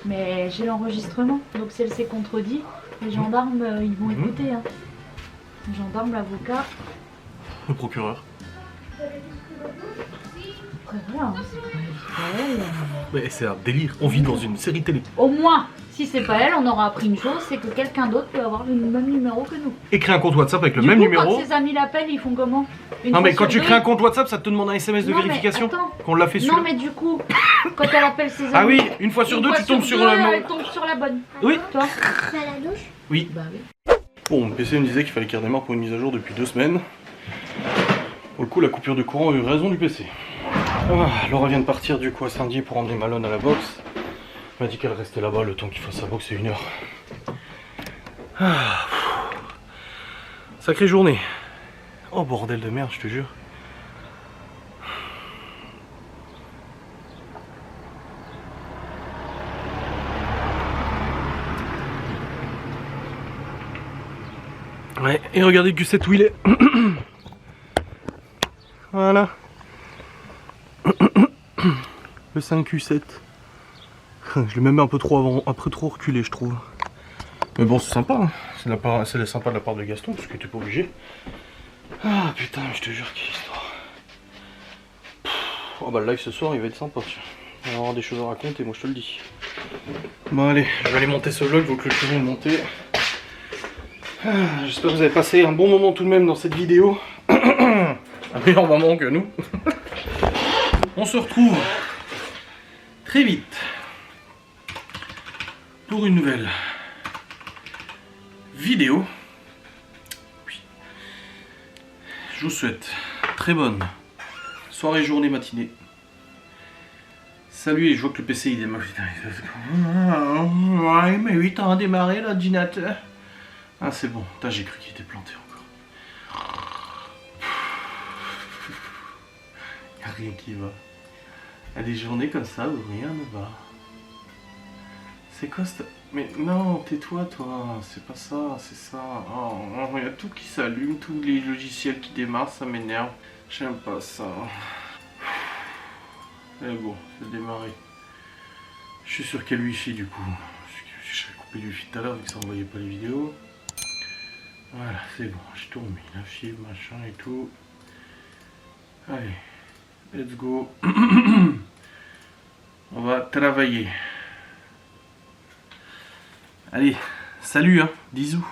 Mais j'ai l'enregistrement, donc si elle s'est contredit, les gendarmes ils vont écouter. Hein. Les gendarmes, l'avocat, Le procureur. après voilà, hein, c'est pas elle. Mais c'est un délire. On vit dans une série télé. Au moins, si c'est pas elle, on aura appris une chose, c'est que quelqu'un d'autre peut avoir le même numéro que nous. Écris un compte WhatsApp avec le Du même coup, numéro. quand ses amis l'appellent, ils font comment? Une Non fois mais quand sur tu deux, crées un compte WhatsApp, ça te demande un SMS de Non, mais vérification. attends. Qu'on l'a fait sur. Non mais du coup, quand elle appelle ses amis... Ah oui, une fois sur une deux, fois tu tombes sur deux, le. elle tombe sur la bonne. Oui. Toi? Dans la douche. Oui. Bah oui. Bon, mon PC me disait qu'il fallait qu'il redémarre pour une mise à jour depuis 2 semaines. Pour le coup, la coupure de courant a eu raison du PC. Ah, Laura vient de partir du coup à Saint-Dié pour emmener Malone à la boxe. Elle m'a dit qu'elle restait là-bas le temps qu'il fasse sa boxe, c'est 1 heure. Ah, sacrée journée. Oh bordel de merde, je te jure. Ouais, et regardez le Q7 où il est. Voilà. Le 5Q7. Je l'ai même un peu trop avant, un peu trop reculé, je trouve. Mais bon, c'est sympa. Hein. C'est sympa de la part de Gaston, parce que t'es pas obligé. Ah putain, je te jure, quelle histoire. Oh bah le live ce soir, il va être sympa. Tiens. On va avoir des choses à raconter, moi je te le dis. Bon allez, je vais aller monter ce vlog, donc le film est monté. J'espère que vous avez passé un bon moment tout de même dans cette vidéo. Un meilleur moment que nous. On se retrouve très vite pour une nouvelle vidéo. Oui. Je vous souhaite très bonne soirée, journée, matinée. Salut, et je vois que le PC il démarre. Ouais, mais oui, t'as démarré l'ordinateur. Ah c'est bon, j'ai cru qu'il était planté encore. Y'a rien qui va. Y'a des journées comme ça où rien ne va. C'est quoi ça? Mais non, tais-toi toi, c'est pas ça, c'est ça. Oh, y'a tout qui s'allume, tous les logiciels qui démarrent, ça m'énerve. J'aime pas ça. Mais bon, c'est démarré. Je suis sur quel wifi du coup? Je sais coupé du fil tout à l'heure vu que ça envoyait pas les vidéos. Voilà, c'est bon, j'ai tout remis, la fibre, machin et tout. Allez, let's go. On va travailler. Allez, salut, hein, bisous.